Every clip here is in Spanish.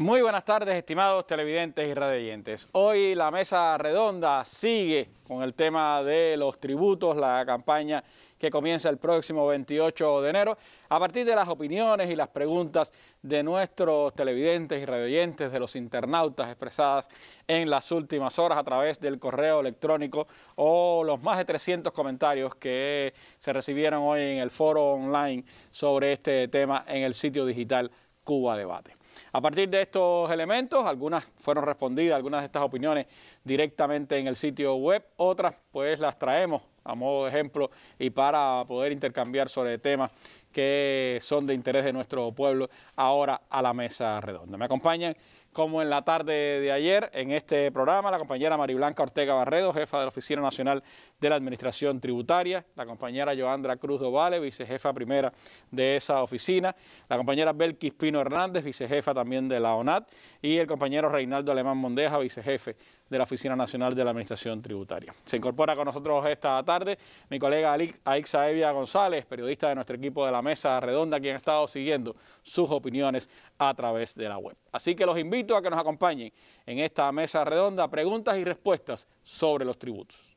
Muy buenas tardes, estimados televidentes y radioyentes. Hoy la mesa redonda sigue con el tema de los tributos, la campaña que comienza el próximo 28 de enero, a partir de las opiniones y las preguntas de nuestros televidentes y radioyentes, de los internautas expresadas en las últimas horas a través del correo electrónico o los más de 300 comentarios que se recibieron hoy en el foro online sobre este tema en el sitio digital Cuba Debate. A partir de estos elementos, algunas fueron respondidas, algunas de estas opiniones directamente en el sitio web, otras pues las traemos a modo de ejemplo y para poder intercambiar sobre temas que son de interés de nuestro pueblo ahora a la mesa redonda. Me acompañan, como en la tarde de ayer, en este programa, la compañera Mariblanca Ortega Barredo, jefa de la Oficina Nacional de la Administración Tributaria, la compañera Joandra Cruz Dovale, vicejefa primera de esa oficina, la compañera Belkis Pino Hernández, vicejefa también de la ONAT, y el compañero Reinaldo Alemán Mondeja, vicejefe de la Oficina Nacional de la Administración Tributaria. Se incorpora con nosotros esta tarde mi colega Aixa Evia González, periodista de nuestro equipo de la Mesa Redonda, quien ha estado siguiendo sus opiniones a través de la web. Así que los invito a que nos acompañen en esta Mesa Redonda, preguntas y respuestas sobre los tributos.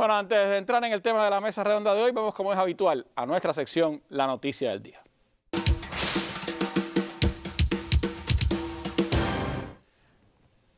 Bueno, antes de entrar en el tema de la mesa redonda de hoy, vamos, como es habitual, a nuestra sección La Noticia del Día.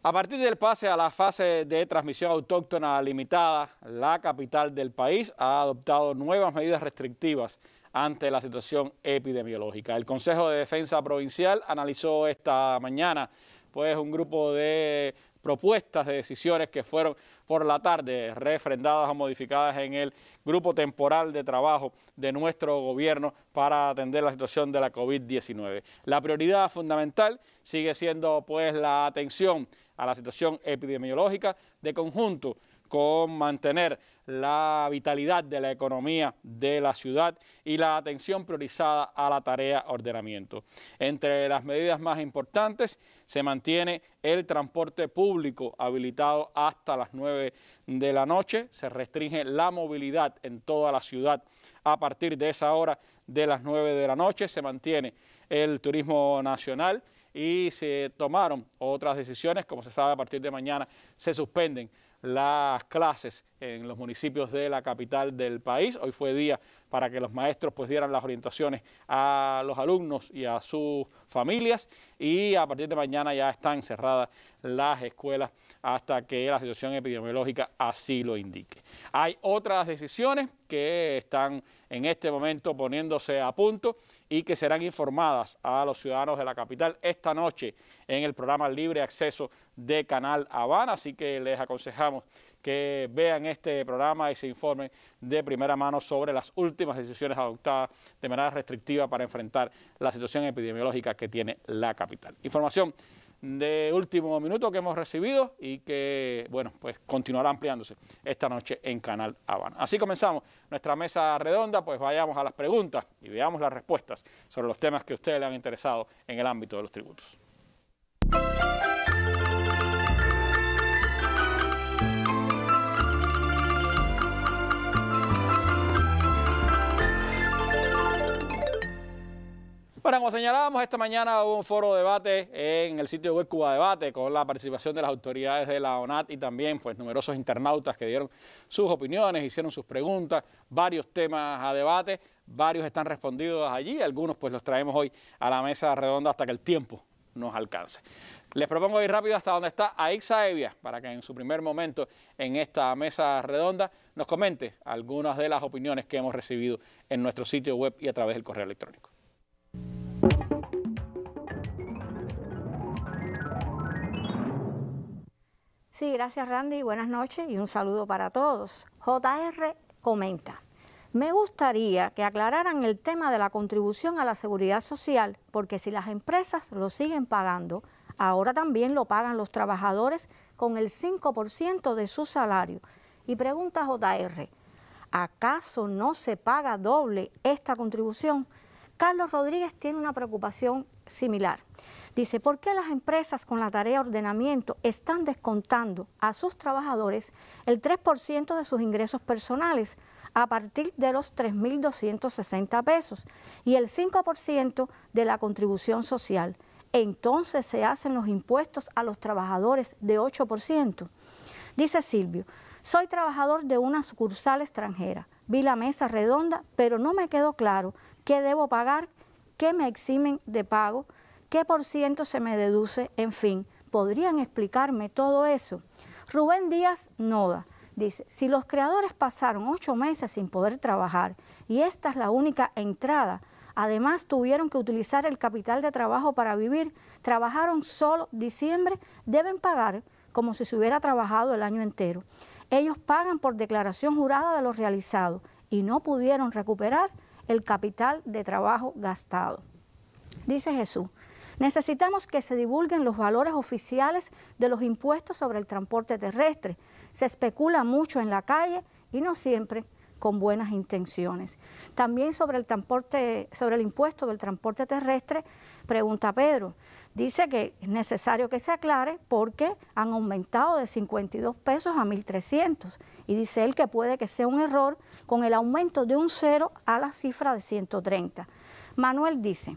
A partir del pase a la fase de transmisión autóctona limitada, la capital del país ha adoptado nuevas medidas restrictivas ante la situación epidemiológica. El Consejo de Defensa Provincial analizó esta mañana pues un grupo de propuestas de decisiones que fueron por la tarde refrendadas o modificadas en el grupo temporal de trabajo de nuestro gobierno para atender la situación de la COVID-19. La prioridad fundamental sigue siendo pues la atención a la situación epidemiológica de conjunto con mantener la vitalidad de la economía de la ciudad y la atención priorizada a la tarea ordenamiento. Entre las medidas más importantes se mantiene el transporte público habilitado hasta las 9 de la noche, se restringe la movilidad en toda la ciudad a partir de esa hora de las 9 de la noche, se mantiene el turismo nacional y se tomaron otras decisiones, como se sabe a partir de mañana se suspenden las clases en los municipios de la capital del país. Hoy fue día para que los maestros pues dieran las orientaciones a los alumnos y a sus familias y a partir de mañana ya están cerradas las escuelas hasta que la situación epidemiológica así lo indique. Hay otras decisiones que están en este momento poniéndose a punto y que serán informadas a los ciudadanos de la capital esta noche en el programa Libre Acceso de Canal Habana, así que les aconsejamos que vean este programa y se informen de primera mano sobre las últimas decisiones adoptadas de manera restrictiva para enfrentar la situación epidemiológica que tiene la capital. Información de último minuto que hemos recibido y que, bueno, pues continuará ampliándose esta noche en Canal Habana. Así comenzamos nuestra mesa redonda, pues vayamos a las preguntas y veamos las respuestas sobre los temas que a ustedes les han interesado en el ámbito de los tributos. Bueno, como señalábamos, esta mañana hubo un foro de debate en el sitio web Cuba Debate con la participación de las autoridades de la ONAT y también pues numerosos internautas que dieron sus opiniones, hicieron sus preguntas, varios temas a debate, varios están respondidos allí, algunos pues los traemos hoy a la mesa redonda hasta que el tiempo nos alcance. Les propongo ir rápido hasta donde está Aixa Evia para que en su primer momento en esta mesa redonda nos comente algunas de las opiniones que hemos recibido en nuestro sitio web y a través del correo electrónico. Sí, gracias Randy, buenas noches y un saludo para todos. JR comenta, me gustaría que aclararan el tema de la contribución a la seguridad social, porque si las empresas lo siguen pagando, ahora también lo pagan los trabajadores con el 5% de su salario. Y pregunta JR, ¿acaso no se paga doble esta contribución? Carlos Rodríguez tiene una preocupación similar. Dice, ¿por qué las empresas con la tarea de ordenamiento están descontando a sus trabajadores el 3% de sus ingresos personales a partir de los 3.260 pesos y el 5% de la contribución social? Entonces se hacen los impuestos a los trabajadores de 8%. Dice Silvio, soy trabajador de una sucursal extranjera. Vi la mesa redonda, pero no me quedó claro qué debo pagar, qué me eximen de pago, qué por ciento se me deduce, en fin. ¿Podrían explicarme todo eso? Rubén Díaz Noda dice, si los creadores pasaron 8 meses sin poder trabajar y esta es la única entrada, además tuvieron que utilizar el capital de trabajo para vivir, trabajaron solo diciembre, deben pagar como si se hubiera trabajado el año entero. Ellos pagan por declaración jurada de lo realizado y no pudieron recuperar el capital de trabajo gastado. Dice Jesús, necesitamos que se divulguen los valores oficiales de los impuestos sobre el transporte terrestre. Se especula mucho en la calle y no siempre con buenas intenciones. También sobre el impuesto del transporte terrestre, pregunta Pedro, dice que es necesario que se aclare porque han aumentado de 52 pesos a 1.300 y dice él que puede que sea un error con el aumento de un 0 a la cifra de 130. Manuel dice,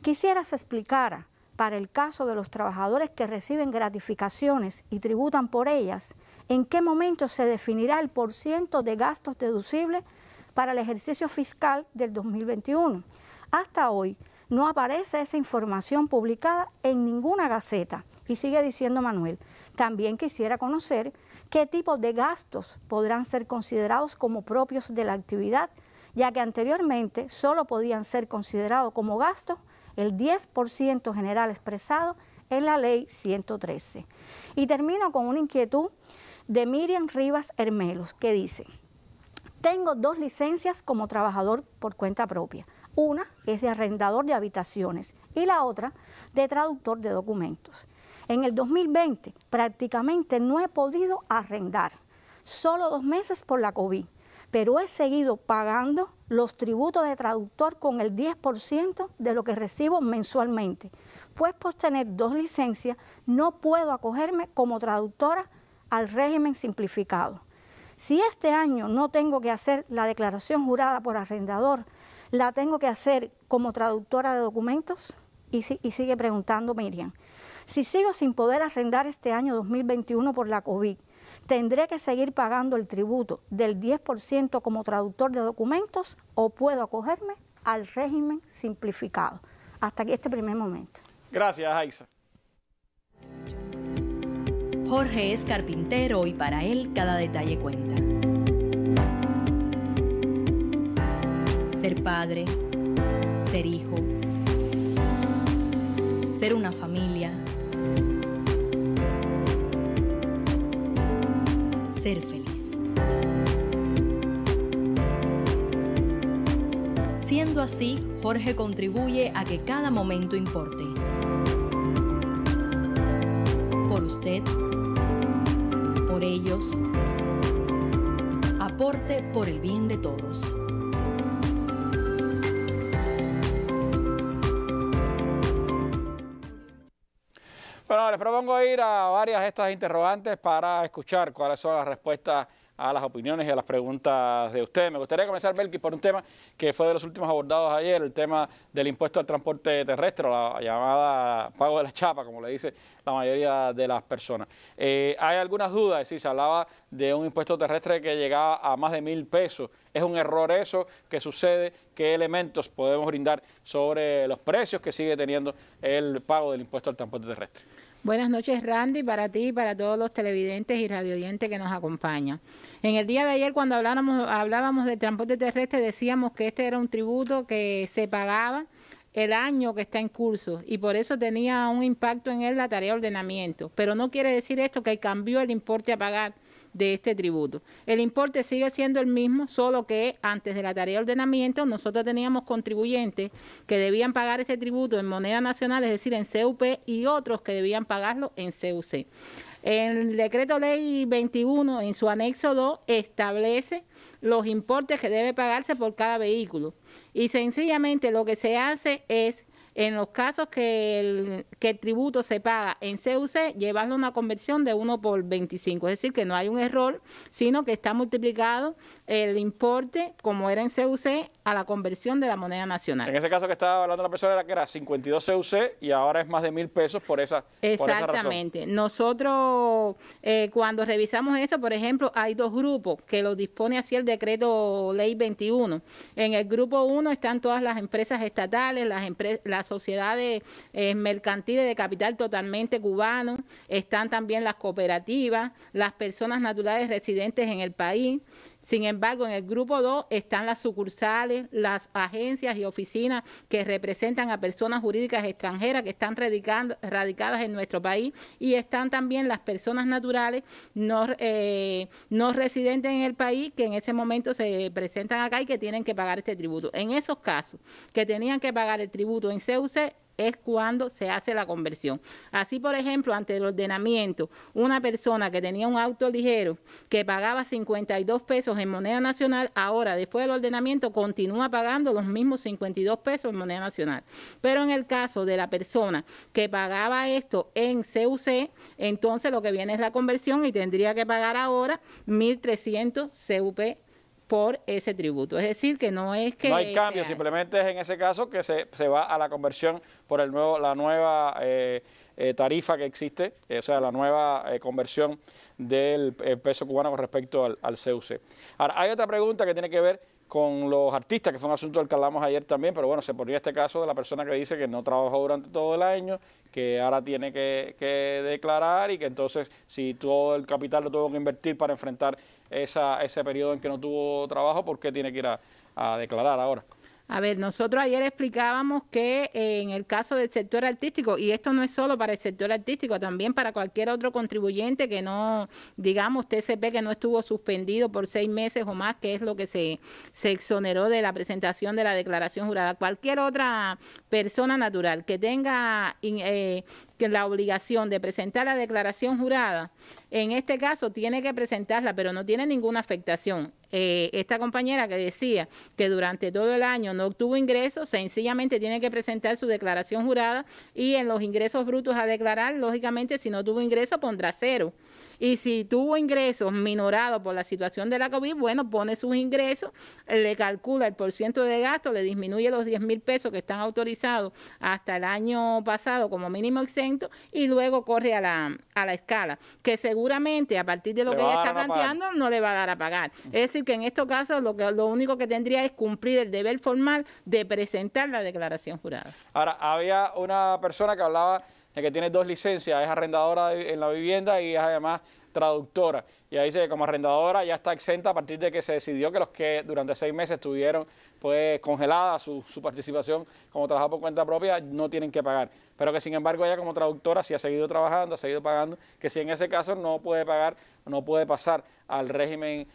quisiera se explicara para el caso de los trabajadores que reciben gratificaciones y tributan por ellas, ¿en qué momento se definirá el % de gastos deducibles para el ejercicio fiscal del 2021? Hasta hoy no aparece esa información publicada en ninguna gaceta. Y sigue diciendo Manuel, también quisiera conocer qué tipo de gastos podrán ser considerados como propios de la actividad, ya que anteriormente solo podían ser considerados como gastos el 10% general expresado en la ley 113. Y termino con una inquietud de Miriam Rivas Hermelos, que dice, tengo 2 licencias como trabajador por cuenta propia. Una es de arrendador de habitaciones y la otra de traductor de documentos. En el 2020 prácticamente no he podido arrendar, solo 2 meses por la COVID, pero he seguido pagando los tributos de traductor con el 10% de lo que recibo mensualmente. Pues por tener 2 licencias no puedo acogerme como traductora al régimen simplificado. Si este año no tengo que hacer la declaración jurada por arrendador, ¿la tengo que hacer como traductora de documentos? Y sigue preguntando Miriam, si sigo sin poder arrendar este año 2021 por la COVID, ¿tendré que seguir pagando el tributo del 10% como traductor de documentos o puedo acogerme al régimen simplificado? Hasta aquí este primer momento. Gracias, Aixa. Jorge es carpintero y para él cada detalle cuenta. Ser padre, ser hijo, ser una familia, ser feliz. Siendo así, Jorge contribuye a que cada momento importe. Por usted, por ellos, aporte por el bien de todos. Bueno, les propongo ir a varias de estas interrogantes para escuchar cuáles son las respuestas a las opiniones y a las preguntas de ustedes. Me gustaría comenzar, Belkis, por un tema que fue de los últimos abordados ayer, el tema del impuesto al transporte terrestre, la llamada pago de la chapa, como le dice la mayoría de las personas. Hay algunas dudas, es decir, se hablaba de un impuesto terrestre que llegaba a más de 1.000 pesos. ¿Es un error eso? ¿Qué sucede? ¿Qué elementos podemos brindar sobre los precios que sigue teniendo el pago del impuesto al transporte terrestre? Buenas noches, Randy, para ti y para todos los televidentes y radioyentes que nos acompañan. En el día de ayer, cuando hablábamos del transporte terrestre, decíamos que este era un tributo que se pagaba el año que está en curso y por eso tenía un impacto en él la tarea de ordenamiento. Pero no quiere decir esto que cambió el importe a pagar de este tributo. El importe sigue siendo el mismo, solo que antes de la tarea de ordenamiento nosotros teníamos contribuyentes que debían pagar este tributo en moneda nacional, es decir, en CUP, y otros que debían pagarlo en CUC. El decreto ley 21 en su anexo 2 establece los importes que debe pagarse por cada vehículo y sencillamente lo que se hace es, en los casos que el tributo se paga en CUC, llevarlo a una conversión de 1 por 25, es decir, que no hay un error, sino que está multiplicado el importe, como era en CUC, a la conversión de la moneda nacional. En ese caso que estaba hablando la persona era que era 52 CUC y ahora es más de 1.000 pesos por esa razón. Exactamente. Nosotros, cuando revisamos eso, por ejemplo, hay dos grupos que lo dispone así el decreto ley 21. En el grupo 1 están todas las empresas estatales, las sociedades mercantiles de capital totalmente cubano, están también las cooperativas, las personas naturales residentes en el país. Sin embargo, en el grupo 2 están las sucursales, las agencias y oficinas que representan a personas jurídicas extranjeras que están radicadas en nuestro país, y están también las personas naturales no residentes en el país que en ese momento se presentan acá y que tienen que pagar este tributo. En esos casos que tenían que pagar el tributo en CUC, es cuando se hace la conversión. Así, por ejemplo, ante el ordenamiento, una persona que tenía un auto ligero que pagaba 52 pesos en moneda nacional, ahora, después del ordenamiento, continúa pagando los mismos 52 pesos en moneda nacional. Pero en el caso de la persona que pagaba esto en CUC, entonces lo que viene es la conversión y tendría que pagar ahora 1.300 CUP por ese tributo. Es decir, que no es que... No hay cambio, simplemente es en ese caso que se va a la conversión por la nueva tarifa que existe, o sea, la nueva conversión del peso cubano con respecto al CUC. Ahora, hay otra pregunta que tiene que ver con los artistas, que fue un asunto del que hablamos ayer también, pero bueno, se ponía este caso de la persona que dice que no trabajó durante todo el año, que ahora tiene que declarar y que entonces si todo el capital lo tuvo que invertir para enfrentar ese periodo en que no tuvo trabajo, ¿por qué tiene que ir a declarar ahora? A ver, nosotros ayer explicábamos que en el caso del sector artístico, y esto no es solo para el sector artístico, también para cualquier otro contribuyente que no, digamos, TCP que no estuvo suspendido por 6 meses o más, que es lo que se exoneró de la presentación de la declaración jurada. Cualquier otra persona natural que tenga que la obligación de presentar la declaración jurada, en este caso tiene que presentarla, pero no tiene ninguna afectación. Esta compañera que decía que durante todo el año no obtuvo ingresos, sencillamente tiene que presentar su declaración jurada y en los ingresos brutos a declarar, lógicamente, si no tuvo ingresos pondrá 0. Y si tuvo ingresos minorados por la situación de la COVID, bueno, pone sus ingresos, le calcula el porciento de gasto, le disminuye los 10.000 pesos que están autorizados hasta el año pasado como mínimo exento y luego corre a la escala, que seguramente a partir de lo que ella está planteando no le va a dar a pagar. Es decir, que en estos casos lo único que tendría es cumplir el deber formal de presentar la declaración jurada. Ahora, había una persona que hablaba de que tiene 2 licencias, es arrendadora en la vivienda y es además traductora. Y ahí dice que como arrendadora ya está exenta a partir de que se decidió que los que durante 6 meses tuvieron pues congelada su participación como trabajador por cuenta propia no tienen que pagar. Pero que sin embargo ella como traductora sí ha seguido trabajando, ha seguido pagando, que si en ese caso no puede pagar, no puede pasar al régimen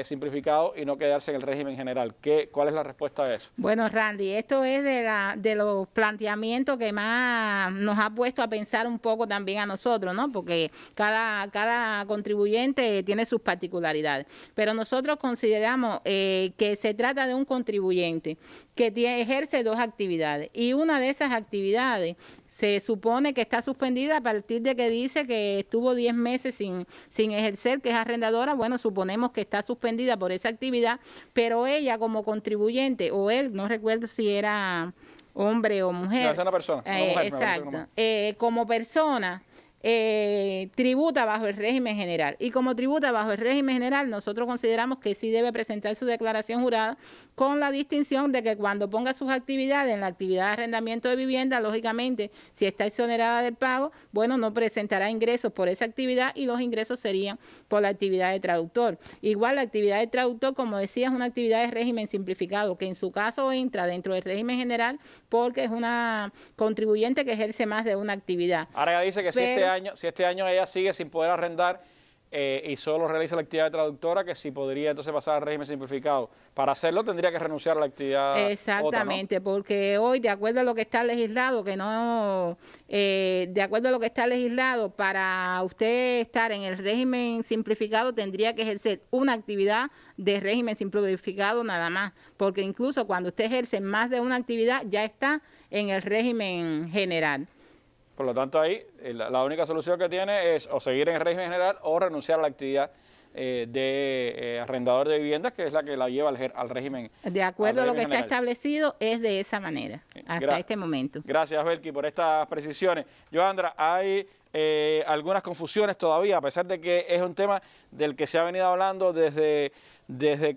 simplificado y no quedarse en el régimen general. ¿Cuál es la respuesta a eso? Bueno, Randy, esto es de los planteamientos que más nos ha puesto a pensar un poco también a nosotros, ¿no? Porque cada contribuyente tiene sus particularidades. Pero nosotros consideramos que se trata de un contribuyente que ejerce 2 actividades y una de esas actividades se supone que está suspendida a partir de que dice que estuvo 10 meses sin ejercer, que es arrendadora. Bueno, suponemos que está suspendida por esa actividad, pero ella como contribuyente, o él, no recuerdo si era hombre o mujer. No, es una persona. Una mujer, exacto. Como persona, tributa bajo el régimen general. Y como tributa bajo el régimen general, nosotros consideramos que sí debe presentar su declaración jurada, con la distinción de que cuando ponga sus actividades en la actividad de arrendamiento de vivienda, lógicamente, si está exonerada del pago, bueno, no presentará ingresos por esa actividad y los ingresos serían por la actividad de traductor. Igual la actividad de traductor, como decía, es una actividad de régimen simplificado, que en su caso entra dentro del régimen general porque es una contribuyente que ejerce más de una actividad. Ahora ella dice que si este año ella sigue sin poder arrendar, y solo realiza la actividad de traductora, que si podría entonces pasar al régimen simplificado. Para hacerlo tendría que renunciar a la actividad. Exactamente, otra, ¿no? Porque hoy, de acuerdo a lo que está legislado, de acuerdo a lo que está legislado, para usted estar en el régimen simplificado tendría que ejercer una actividad de régimen simplificado nada más, porque incluso cuando usted ejerce más de una actividad ya está en el régimen general. Por lo tanto, ahí la única solución que tiene es o seguir en el régimen general o renunciar a la actividad de arrendador de viviendas, que es la que la lleva al régimen. De acuerdo a lo que está general establecido, es de esa manera, hasta este momento. Gracias, Belki, por estas precisiones. Joandra, hay algunas confusiones todavía, a pesar de que es un tema del que se ha venido hablando desde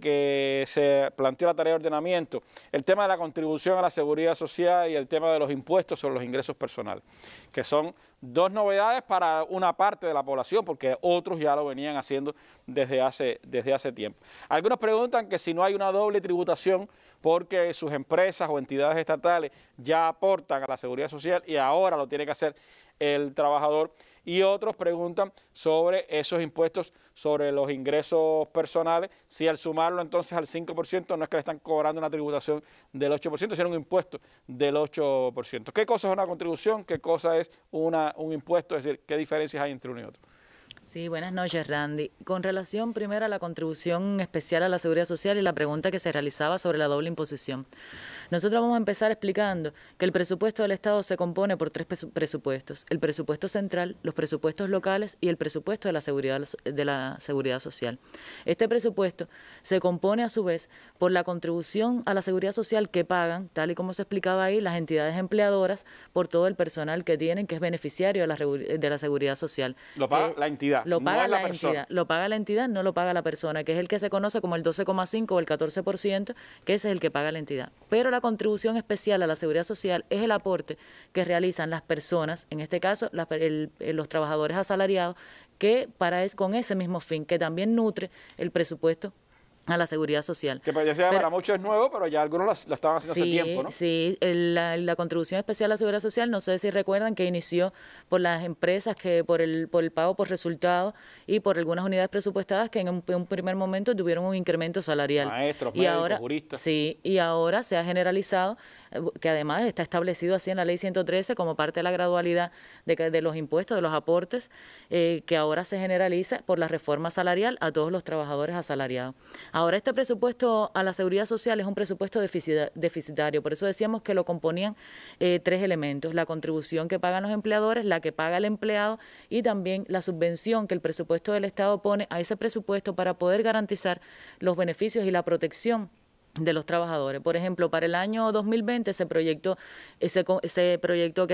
que se planteó la tarea de ordenamiento, el tema de la contribución a la seguridad social y el tema de los impuestos sobre los ingresos personales, que son dos novedades para una parte de la población, porque otros ya lo venían haciendo desde hace tiempo. Algunos preguntan que si no hay una doble tributación porque sus empresas o entidades estatales ya aportan a la seguridad social y ahora lo tiene que hacer el trabajador, y otros preguntan sobre esos impuestos sobre los ingresos personales, si al sumarlo entonces al 5% no es que le están cobrando una tributación del 8%, sino un impuesto del 8%. ¿Qué cosa es una contribución? ¿Qué cosa es un impuesto? Es decir, ¿qué diferencias hay entre uno y otro? Sí, buenas noches, Randy. Con relación primero a la contribución especial a la seguridad social y la pregunta que se realizaba sobre la doble imposición. Nosotros vamos a empezar explicando que el presupuesto del Estado se compone por tres presupuestos: el presupuesto central, los presupuestos locales y el presupuesto de la seguridad social. Este presupuesto se compone a su vez por la contribución a la seguridad social que pagan, tal y como se explicaba ahí, las entidades empleadoras por todo el personal que tienen, que es beneficiario de la seguridad social. Lo paga la entidad. Lo paga no la entidad, lo paga la entidad, no lo paga la persona, que es el que se conoce como el 12,5 o el 14%, que ese es el que paga la entidad. Pero la contribución especial a la seguridad social es el aporte que realizan las personas, en este caso los trabajadores asalariados, que con ese mismo fin, que también nutre el presupuesto a la seguridad social. Que para muchos es nuevo, pero ya algunos lo estaban haciendo hace tiempo, ¿no? Sí, la contribución especial a la seguridad social, no sé si recuerdan que inició por las empresas que por el pago por resultado y por algunas unidades presupuestadas que en un primer momento tuvieron un incremento salarial. Maestros, médicos, juristas. Sí, y ahora se ha generalizado, que además está establecido así en la Ley 113 como parte de la gradualidad de los impuestos, de los aportes, que ahora se generaliza por la reforma salarial a todos los trabajadores asalariados. Ahora, este presupuesto a la seguridad social es un presupuesto deficitario, por eso decíamos que lo componían tres elementos: la contribución que pagan los empleadores, la que paga el empleado y también la subvención que el presupuesto del Estado pone a ese presupuesto para poder garantizar los beneficios y la protección de los trabajadores. Por ejemplo, para el año 2020 se proyectó que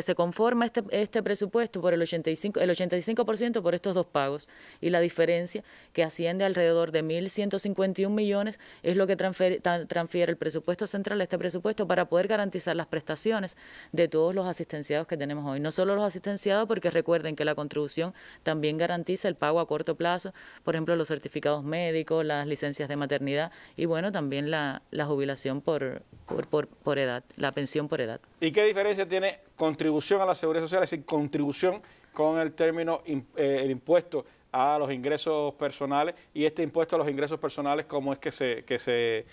se conforma este presupuesto por el 85% por estos dos pagos, y la diferencia, que asciende alrededor de 1.151 millones, es lo que transfiere el presupuesto central a este presupuesto para poder garantizar las prestaciones de todos los asistenciados que tenemos hoy. No solo los asistenciados, porque recuerden que la contribución también garantiza el pago a corto plazo, por ejemplo, los certificados médicos, las licencias de maternidad y, bueno, también la jubilación por edad, la pensión por edad. ¿Y qué diferencia tiene contribución a la seguridad social, es decir, contribución con el término el impuesto a los ingresos personales, y este impuesto a los ingresos personales cómo es que se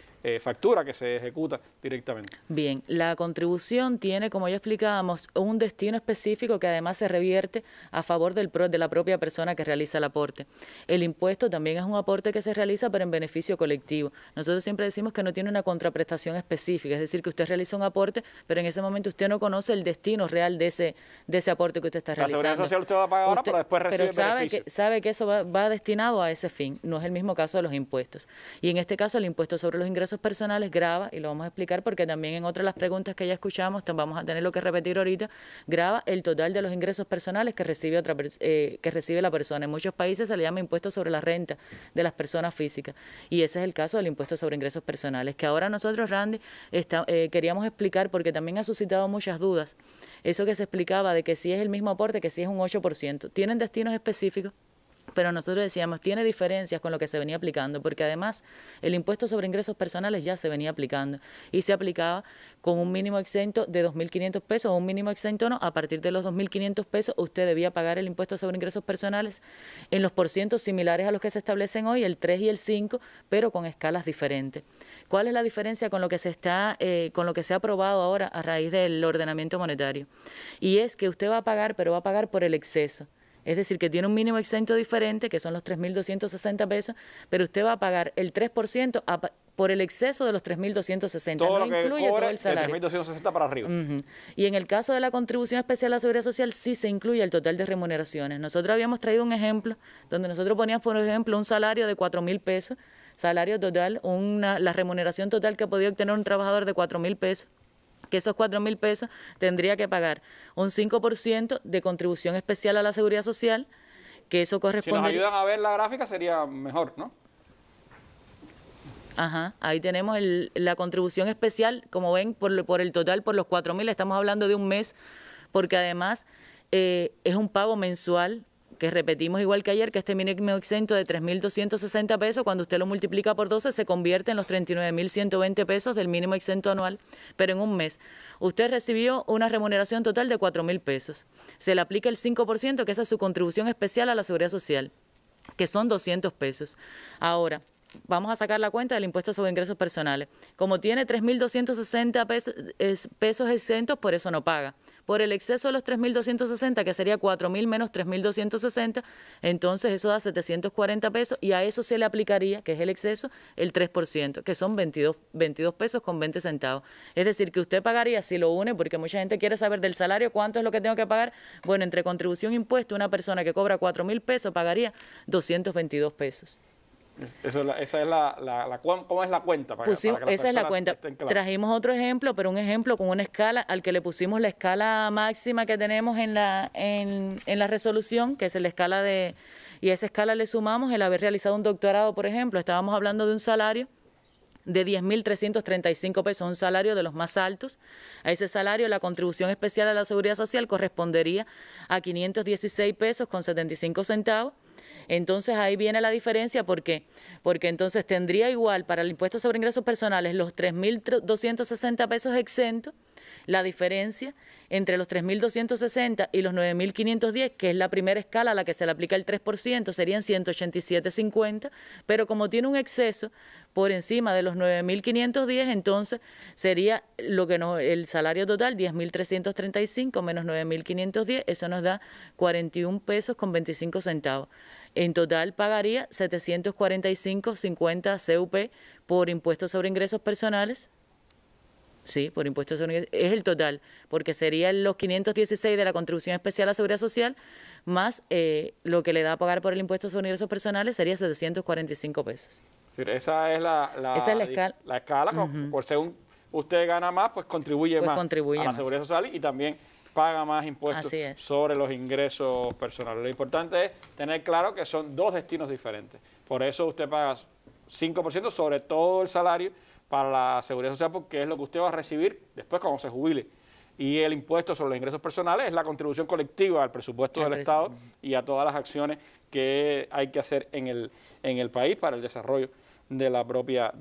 factura, que se ejecuta directamente? Bien, la contribución tiene, como ya explicábamos, un destino específico que además se revierte a favor de la propia persona que realiza el aporte. El impuesto también es un aporte que se realiza, pero en beneficio colectivo. Nosotros siempre decimos que no tiene una contraprestación específica, es decir, que usted realiza un aporte, pero en ese momento usted no conoce el destino real de ese aporte que usted está realizando. La seguridad social usted va a pagar ahora, pero después recibe beneficio. Sabe que eso va destinado a ese fin, no es el mismo caso de los impuestos. Y en este caso el impuesto sobre los ingresos personales grava, y lo vamos a explicar porque también en otras de las preguntas que ya escuchamos, vamos a tenerlo que repetir ahorita, grava el total de los ingresos personales que recibe la persona. En muchos países se le llama impuesto sobre la renta de las personas físicas, y ese es el caso del impuesto sobre ingresos personales, que ahora nosotros, Randy, queríamos explicar porque también ha suscitado muchas dudas. Eso que se explicaba de que si es el mismo aporte, que si es un 8%, tienen destinos específicos Pero nosotros decíamos, tiene diferencias con lo que se venía aplicando, porque además el impuesto sobre ingresos personales ya se venía aplicando y se aplicaba con un mínimo exento de 2.500 pesos o un mínimo exento no. A partir de los 2.500 pesos usted debía pagar el impuesto sobre ingresos personales en los porcientos similares a los que se establecen hoy, el 3 y el 5, pero con escalas diferentes. ¿Cuál es la diferencia con lo que se ha aprobado ahora a raíz del ordenamiento monetario? Y es que usted va a pagar, pero va a pagar por el exceso. Es decir, que tiene un mínimo exento diferente, que son los 3.260 pesos, pero usted va a pagar el 3% por el exceso de los 3.260. Todo no lo que incluye cobre todo el salario. de 3.260 para arriba. Y en el caso de la contribución especial a la Seguridad Social, sí se incluye el total de remuneraciones. Nosotros habíamos traído un ejemplo, donde nosotros poníamos, por ejemplo, un salario de 4.000 pesos, salario total, la remuneración total que podía obtener un trabajador de 4.000 pesos, que esos 4.000 pesos tendría que pagar un 5% de contribución especial a la Seguridad Social, que eso corresponde... Si nos ayudan a ver la gráfica sería mejor, ¿no? Ajá, ahí tenemos la contribución especial, como ven, por el total, por los 4.000, estamos hablando de un mes, porque además es un pago mensual, que repetimos igual que ayer, que este mínimo exento de 3.260 pesos, cuando usted lo multiplica por 12, se convierte en los 39.120 pesos del mínimo exento anual, pero en un mes. Usted recibió una remuneración total de 4.000 pesos. Se le aplica el 5%, que esa es su contribución especial a la Seguridad Social, que son 200 pesos. Ahora, vamos a sacar la cuenta del impuesto sobre ingresos personales. Como tiene 3.260 pesos exentos, por eso no paga. Por el exceso de los 3.260, que sería 4.000 menos 3.260, entonces eso da 740 pesos y a eso se le aplicaría, que es el exceso, el 3%, que son 22 pesos con 20 centavos. Es decir, que usted pagaría, si lo une, porque mucha gente quiere saber del salario, ¿cuánto es lo que tengo que pagar? Bueno, entre contribución e impuesto, una persona que cobra 4.000 pesos pagaría 222 pesos. ¿Cómo es la cuenta? Esa es la cuenta. Trajimos otro ejemplo, pero un ejemplo con una escala al que le pusimos la escala máxima que tenemos en la resolución, que es la escala y a esa escala le sumamos el haber realizado un doctorado, por ejemplo. Estábamos hablando de un salario de 10.335 pesos, un salario de los más altos. A ese salario la contribución especial a la Seguridad Social correspondería a 516 pesos con 75 centavos. Entonces ahí viene la diferencia, ¿por qué? Porque entonces tendría igual para el impuesto sobre ingresos personales los 3.260 pesos exentos, la diferencia entre los 3.260 y los 9.510, que es la primera escala a la que se le aplica el 3%, serían 187.50, pero como tiene un exceso por encima de los 9.510, entonces sería el salario total, 10.335 menos 9.510, eso nos da 41 pesos con 25 centavos. En total pagaría 745.50 CUP por impuestos sobre ingresos personales. Sí, por impuestos sobre ingresos. Es el total, porque serían los 516 de la contribución especial a la Seguridad Social, más lo que le da a pagar por el impuesto sobre ingresos personales sería 745 pesos. Esa es la escala. La escala, por según usted gana más, pues contribuye más a la Seguridad Social y también paga más impuestos sobre los ingresos personales. Lo importante es tener claro que son dos destinos diferentes. Por eso usted paga 5% sobre todo el salario para la Seguridad Social, porque es lo que usted va a recibir después cuando se jubile. Y el impuesto sobre los ingresos personales es la contribución colectiva al presupuesto del Estado y a todas las acciones que hay que hacer en el país para el desarrollo de la propia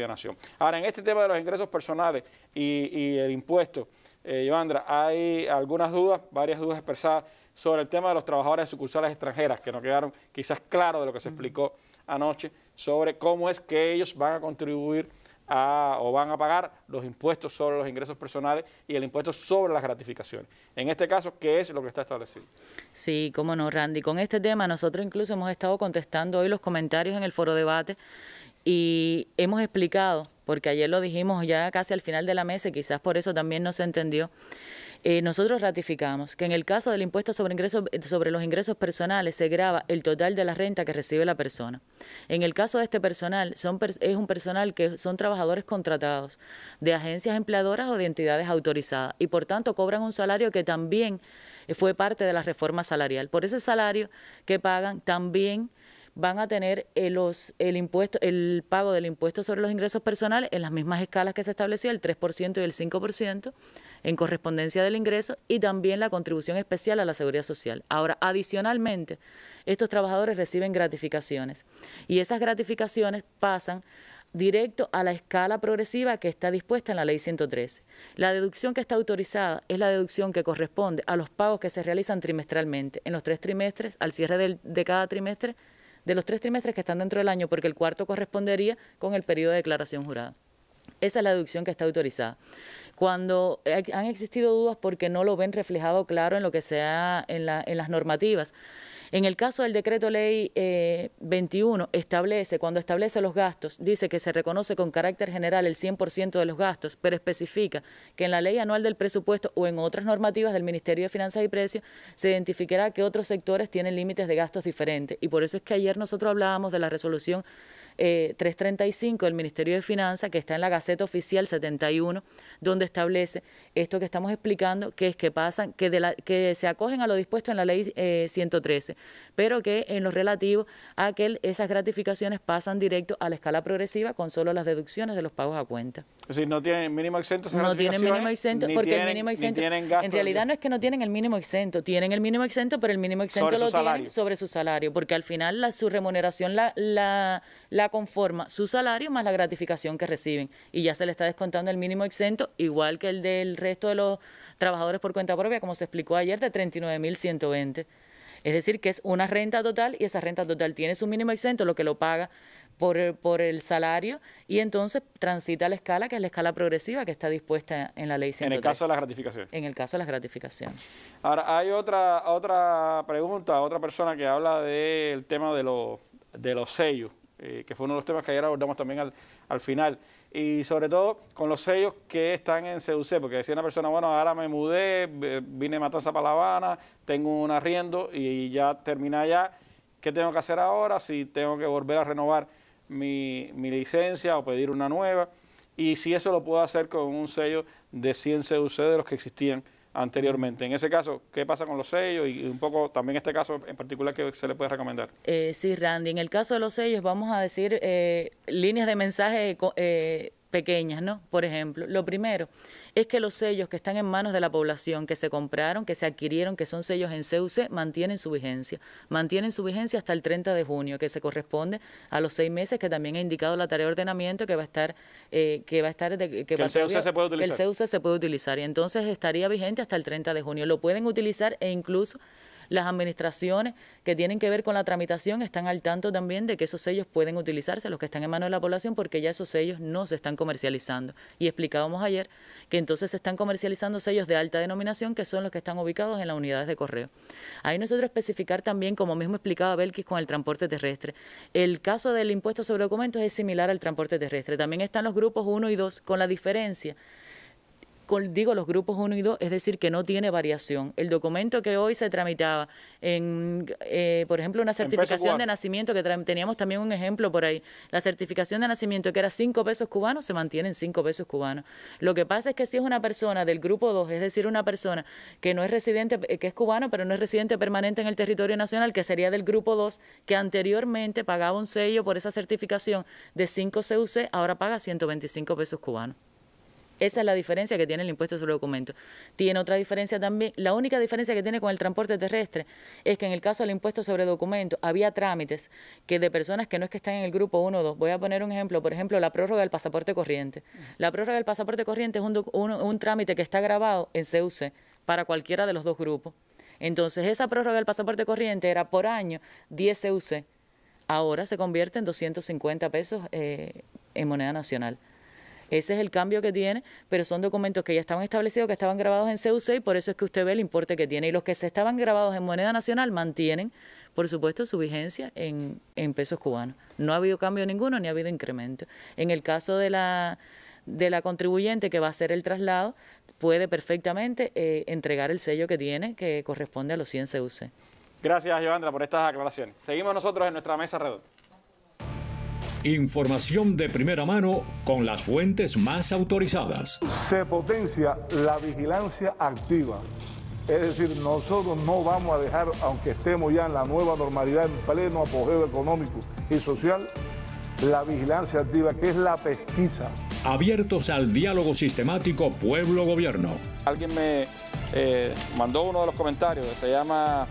nación. Ahora, en este tema de los ingresos personales y el impuesto, Yoandra, hay algunas dudas, varias dudas expresadas sobre el tema de los trabajadores de sucursales extranjeras, que no quedaron quizás claros de lo que se explicó anoche, sobre cómo es que ellos van a contribuir o van a pagar los impuestos sobre los ingresos personales y el impuesto sobre las gratificaciones. En este caso, ¿qué es lo que está establecido? Sí, cómo no, Randy. Con este tema nosotros incluso hemos estado contestando hoy los comentarios en el foro debate y hemos explicado, porque ayer lo dijimos ya casi al final de la mesa y quizás por eso también no se entendió. Nosotros ratificamos que en el caso del impuesto sobre los ingresos personales se grava el total de la renta que recibe la persona. En el caso de este personal, es un personal que son trabajadores contratados de agencias empleadoras o de entidades autorizadas y por tanto cobran un salario que también fue parte de la reforma salarial. Por ese salario que pagan también van a tener el pago del impuesto sobre los ingresos personales en las mismas escalas que se estableció, el 3% y el 5%. en correspondencia del ingreso y también la contribución especial a la Seguridad Social. Ahora, adicionalmente, estos trabajadores reciben gratificaciones y esas gratificaciones pasan directo a la escala progresiva que está dispuesta en la Ley 113. La deducción que está autorizada es la deducción que corresponde a los pagos que se realizan trimestralmente, en los 3 trimestres, al cierre de cada trimestre, de los 3 trimestres que están dentro del año, porque el cuarto correspondería con el periodo de declaración jurada. Esa es la deducción que está autorizada. Cuando han existido dudas porque no lo ven reflejado claro en lo que sea en las normativas. En el caso del decreto ley 21, cuando establece los gastos, dice que se reconoce con carácter general el 100% de los gastos, pero especifica que en la ley anual del presupuesto o en otras normativas del Ministerio de Finanzas y Precios se identificará que otros sectores tienen límites de gastos diferentes. Y por eso es que ayer nosotros hablábamos de la resolución 335 del Ministerio de Finanzas, que está en la Gaceta Oficial 71, donde establece esto que estamos explicando, que es que se acogen a lo dispuesto en la Ley 113, pero que en lo relativo a que esas gratificaciones pasan directo a la escala progresiva con solo las deducciones de los pagos a cuenta. Es decir, no tienen mínimo exento. No tienen mínimo exento, porque el mínimo exento, en realidad no es que no tienen el mínimo exento, tienen el mínimo exento, pero el mínimo exento lo tienen sobre su salario, porque al final su remuneración la conforma su salario más la gratificación que reciben, y ya se le está descontando el mínimo exento, igual que el del resto de los trabajadores por cuenta propia, como se explicó ayer, de 39.120. Es decir, que es una renta total, y esa renta total tiene su mínimo exento, lo que lo paga por el salario, y entonces transita a la escala, que es la escala progresiva que está dispuesta en la Ley 113. En el caso de las gratificaciones. En el caso de las gratificaciones. Ahora, hay otra pregunta, otra persona que habla del tema de los sellos, que fue uno de los temas que ayer abordamos también al final, y sobre todo con los sellos que están en CUC, porque decía una persona, bueno, ahora me mudé, vine de Matanza para La Habana, tengo un arriendo y ya terminé allá, ¿qué tengo que hacer ahora? Si tengo que volver a renovar mi licencia o pedir una nueva, y si eso lo puedo hacer con un sello de 100 CUC de los que existían anteriormente. En ese caso, ¿qué pasa con los sellos? Y un poco también este caso en particular, ¿qué se le puede recomendar? Sí, Randy, en el caso de los sellos vamos a decir líneas de mensaje pequeñas, ¿no? Por ejemplo, lo primero es que los sellos que están en manos de la población, que se compraron, que se adquirieron, que son sellos en CUC, mantienen su vigencia hasta el 30 de junio, que se corresponde a los 6 meses que también ha indicado la tarea de ordenamiento, que el CUC se puede utilizar. El CUC se puede utilizar, y entonces estaría vigente hasta el 30 de junio. Lo pueden utilizar, e incluso las administraciones que tienen que ver con la tramitación están al tanto también de que esos sellos pueden utilizarse, los que están en manos de la población, porque ya esos sellos no se están comercializando. Y explicábamos ayer que entonces se están comercializando sellos de alta denominación, que son los que están ubicados en las unidades de correo. Ahí nosotros especificar también, como mismo explicaba Belkis con el transporte terrestre, el caso del impuesto sobre documentos es similar al transporte terrestre. También están los grupos 1 y 2, con la diferencia. Digo los grupos 1 y 2, es decir, que no tiene variación. El documento que hoy se tramitaba por ejemplo, una certificación de nacimiento, que teníamos también un ejemplo por ahí, la certificación de nacimiento que era 5 pesos cubanos, se mantiene en 5 pesos cubanos. Lo que pasa es que si es una persona del grupo 2, es decir, una persona que no es residente, que es cubano, pero no es residente permanente en el territorio nacional, que sería del grupo 2, que anteriormente pagaba un sello por esa certificación de 5 CUC, ahora paga 125 pesos cubanos. Esa es la diferencia que tiene el impuesto sobre documentos. Tiene otra diferencia también. La única diferencia que tiene con el transporte terrestre es que en el caso del impuesto sobre documentos había trámites que de personas que no es que están en el grupo 1 o 2. Voy a poner un ejemplo, por ejemplo, la prórroga del pasaporte corriente. La prórroga del pasaporte corriente es un trámite que está grabado en CUC para cualquiera de los dos grupos. Entonces, esa prórroga del pasaporte corriente era por año 10 CUC. Ahora se convierte en 250 pesos en moneda nacional. Ese es el cambio que tiene, pero son documentos que ya estaban establecidos, que estaban grabados en CUC, y por eso es que usted ve el importe que tiene. Y los que se estaban grabados en moneda nacional mantienen, por supuesto, su vigencia en pesos cubanos. No ha habido cambio ninguno ni ha habido incremento. En el caso de la contribuyente que va a hacer el traslado, puede perfectamente entregar el sello que tiene, que corresponde a los 100 CUC. Gracias, Joandra, por estas aclaraciones. Seguimos nosotros en nuestra mesa redonda. Información de primera mano con las fuentes más autorizadas. Se potencia la vigilancia activa. Es decir, nosotros no vamos a dejar, aunque estemos ya en la nueva normalidad, en pleno apogeo económico y social, la vigilancia activa, que es la pesquisa abiertos al diálogo sistemático pueblo-gobierno. Alguien me mandó uno de los comentarios, se llama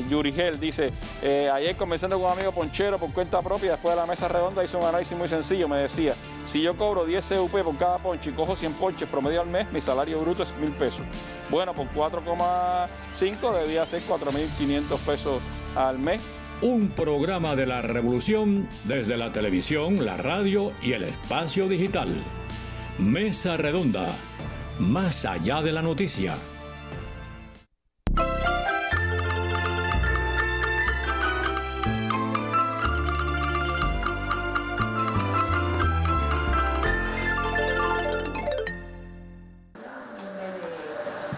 Yurigel, dice, ayer conversando con un amigo ponchero por cuenta propia, después de la mesa redonda hizo un análisis muy sencillo, me decía, si yo cobro 10 CUP por cada ponche y cojo 100 ponches promedio al mes, mi salario bruto es 1.000 pesos. Bueno, por 4,5 debía ser 4.500 pesos al mes. Un programa de la revolución desde la televisión, la radio y el espacio digital. Mesa Redonda, más allá de la noticia.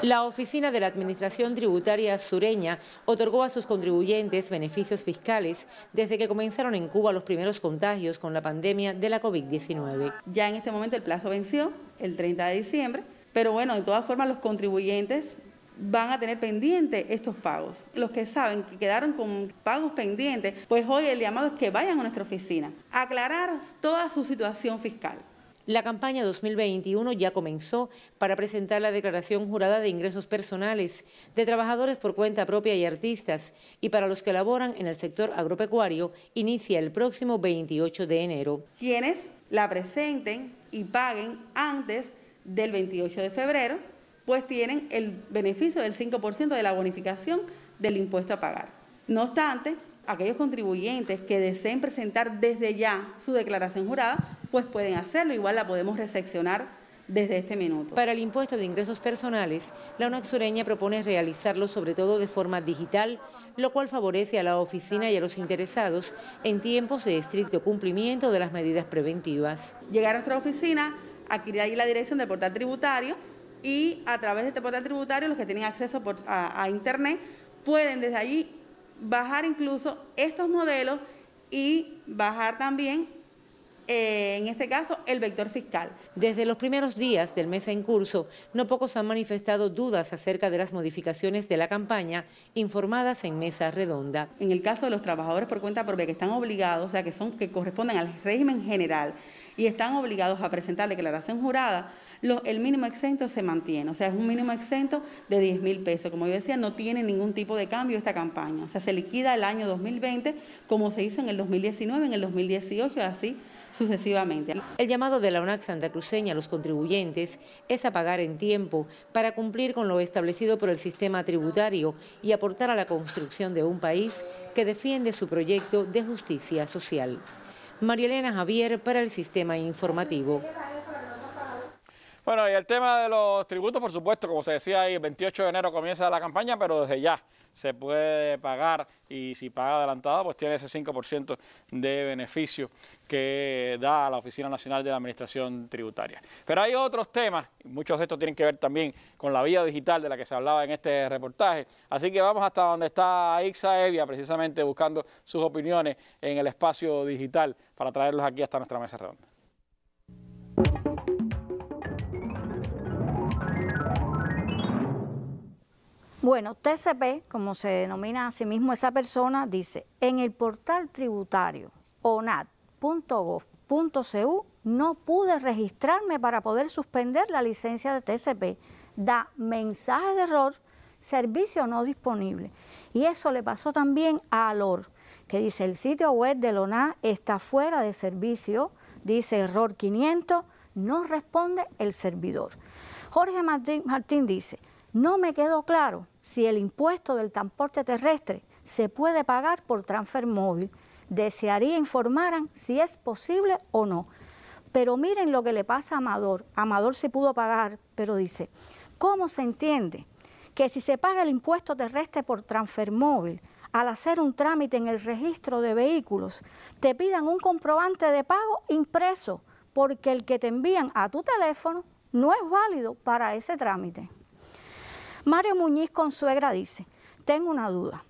La Oficina de la Administración Tributaria Sureña otorgó a sus contribuyentes beneficios fiscales desde que comenzaron en Cuba los primeros contagios con la pandemia de la COVID-19. Ya en este momento el plazo venció el 30 de diciembre, pero bueno, de todas formas los contribuyentes van a tener pendientes estos pagos. Los que saben que quedaron con pagos pendientes, pues hoy el llamado es que vayan a nuestra oficina a aclarar toda su situación fiscal. La campaña 2021 ya comenzó para presentar la declaración jurada de ingresos personales de trabajadores por cuenta propia y artistas, y para los que laboran en el sector agropecuario inicia el próximo 28 de enero. Quienes la presenten y paguen antes del 28 de febrero, pues tienen el beneficio del 5% de la bonificación del impuesto a pagar. No obstante, aquellos contribuyentes que deseen presentar desde ya su declaración jurada, pues pueden hacerlo, igual la podemos recepcionar desde este minuto. Para el impuesto de ingresos personales, la UNAC Sureña propone realizarlo sobre todo de forma digital, lo cual favorece a la oficina y a los interesados en tiempos de estricto cumplimiento de las medidas preventivas. Llegar a nuestra oficina, adquirir ahí la dirección del portal tributario y a través de este portal tributario los que tienen acceso a internet pueden desde allí bajar incluso estos modelos y bajar también en este caso, el vector fiscal. Desde los primeros días del mes en curso, no pocos han manifestado dudas acerca de las modificaciones de la campaña informadas en Mesa Redonda. En el caso de los trabajadores por cuenta propia que están obligados, o sea, que corresponden al régimen general y están obligados a presentar declaración jurada, el mínimo exento se mantiene, o sea, es un mínimo exento de 10.000 pesos. Como yo decía, no tiene ningún tipo de cambio esta campaña. O sea, se liquida el año 2020 como se hizo en el 2019, en el 2018, así sucesivamente. El llamado de la UNAC santacruceña a los contribuyentes es a pagar en tiempo para cumplir con lo establecido por el sistema tributario y aportar a la construcción de un país que defiende su proyecto de justicia social. María Elena Javier para el Sistema Informativo. Bueno, y el tema de los tributos, por supuesto, como se decía ahí, el 28 de enero comienza la campaña, pero desde ya se puede pagar y si paga adelantado, pues tiene ese 5% de beneficio que da a la Oficina Nacional de la Administración Tributaria. Pero hay otros temas, muchos de estos tienen que ver también con la vía digital de la que se hablaba en este reportaje. Así que vamos hasta donde está Ixa Evia, precisamente buscando sus opiniones en el espacio digital para traerlos aquí hasta nuestra mesa redonda. Bueno, TCP, como se denomina a sí mismo esa persona, dice, en el portal tributario onat.gov.cu no pude registrarme para poder suspender la licencia de TCP. Da mensaje de error, servicio no disponible. Y eso le pasó también a Alor, que dice, el sitio web del ONAT está fuera de servicio, dice error 500, no responde el servidor. Jorge Martín dice, no me quedó claro si el impuesto del transporte terrestre se puede pagar por transfer móvil. Desearía informaran si es posible o no. Pero miren lo que le pasa a Amador. Amador se pudo pagar, pero dice, ¿cómo se entiende que si se paga el impuesto terrestre por transfer móvil, al hacer un trámite en el registro de vehículos, te pidan un comprobante de pago impreso, porque el que te envían a tu teléfono no es válido para ese trámite? Mario Muñiz Consuegra dice, tengo una duda.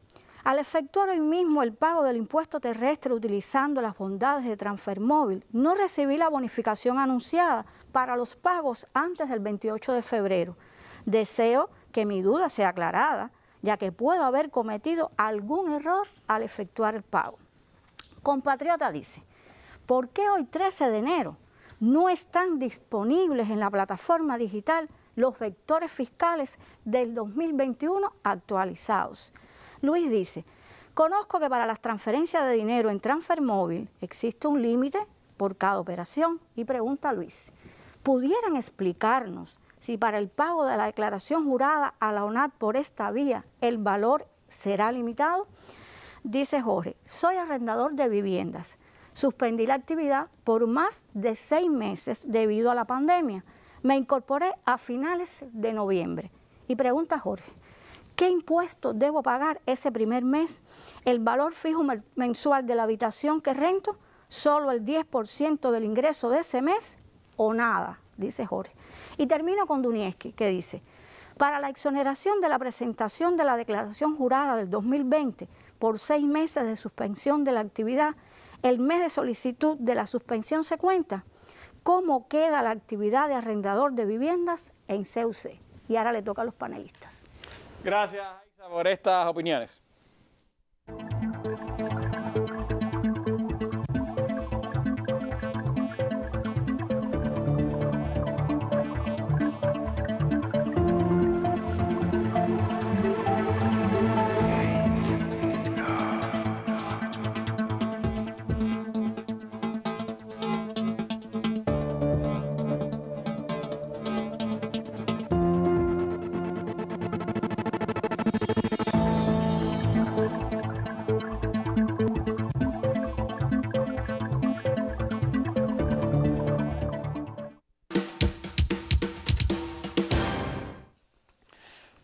Al efectuar hoy mismo el pago del impuesto terrestre utilizando las bondades de transfer móvil, no recibí la bonificación anunciada para los pagos antes del 28 de febrero. Deseo que mi duda sea aclarada, ya que puedo haber cometido algún error al efectuar el pago. Compatriota dice, ¿por qué hoy 13 de enero no están disponibles en la plataforma digital los vectores fiscales del 2021 actualizados. Luis dice, conozco que para las transferencias de dinero en Transfermóvil existe un límite por cada operación y pregunta a Luis, ¿pudieran explicarnos si para el pago de la declaración jurada a la ONAT por esta vía el valor será limitado? Dice Jorge, soy arrendador de viviendas. Suspendí la actividad por más de 6 meses debido a la pandemia. Me incorporé a finales de noviembre. Y pregunta Jorge, ¿qué impuesto debo pagar ese primer mes? ¿El valor fijo mensual de la habitación que rento? ¿Solo el 10% del ingreso de ese mes? ¿O nada? Dice Jorge. Y termino con Dunieski, que dice, para la exoneración de la presentación de la declaración jurada del 2020 por 6 meses de suspensión de la actividad, el mes de solicitud de la suspensión se cuenta. ¿Cómo queda la actividad de arrendador de viviendas en CUC? Y ahora le toca a los panelistas. Gracias, Isa, por estas opiniones.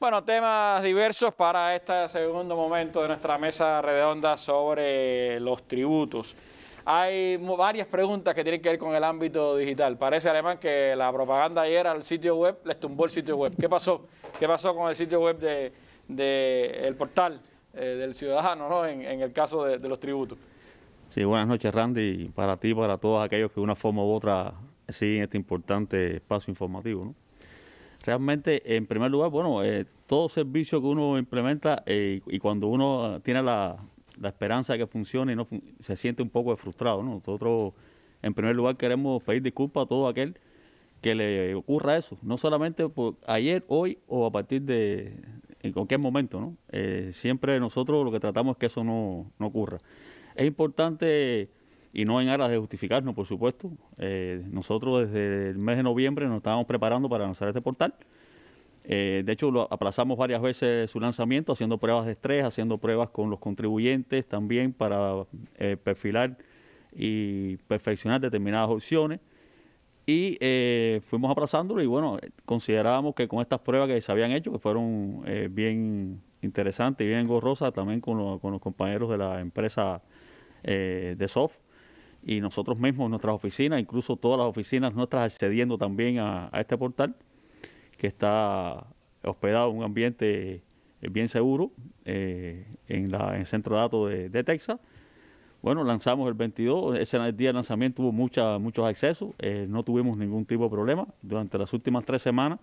Bueno, temas diversos para este segundo momento de nuestra mesa redonda sobre los tributos. Hay varias preguntas que tienen que ver con el ámbito digital. Parece, Alemán, que la propaganda ayer al sitio web les tumbó el sitio web. ¿Qué pasó? ¿Qué pasó con el sitio web el portal del ciudadano, ¿no? en el caso de los tributos? Sí, buenas noches, Randy, para ti y para todos aquellos que de una forma u otra siguen este importante espacio informativo, ¿no? Realmente, en primer lugar, bueno, todo servicio que uno implementa y cuando uno tiene la esperanza de que funcione y no se siente un poco frustrado, ¿no? Nosotros, en primer lugar, queremos pedir disculpas a todo aquel que le ocurra eso, no solamente por ayer, hoy o a partir de en cualquier momento, ¿no? Siempre nosotros lo que tratamos es que eso no ocurra. Es importante, y no en aras de justificarnos, por supuesto, nosotros desde el mes de noviembre nos estábamos preparando para lanzar este portal. De hecho, lo aplazamos varias veces su lanzamiento, haciendo pruebas de estrés, haciendo pruebas con los contribuyentes también para perfilar y perfeccionar determinadas opciones. Y fuimos aplazándolo y bueno, considerábamos que con estas pruebas que se habían hecho, que fueron bien interesantes y bien engorrosas, también con los compañeros de la empresa de Soft, y nosotros mismos, nuestras oficinas, incluso todas las oficinas nuestras accediendo también a este portal, que está hospedado en un ambiente bien seguro en el centro de datos de Texas. Bueno, lanzamos el 22, ese día de lanzamiento hubo muchos accesos, no tuvimos ningún tipo de problema. Durante las últimas 3 semanas,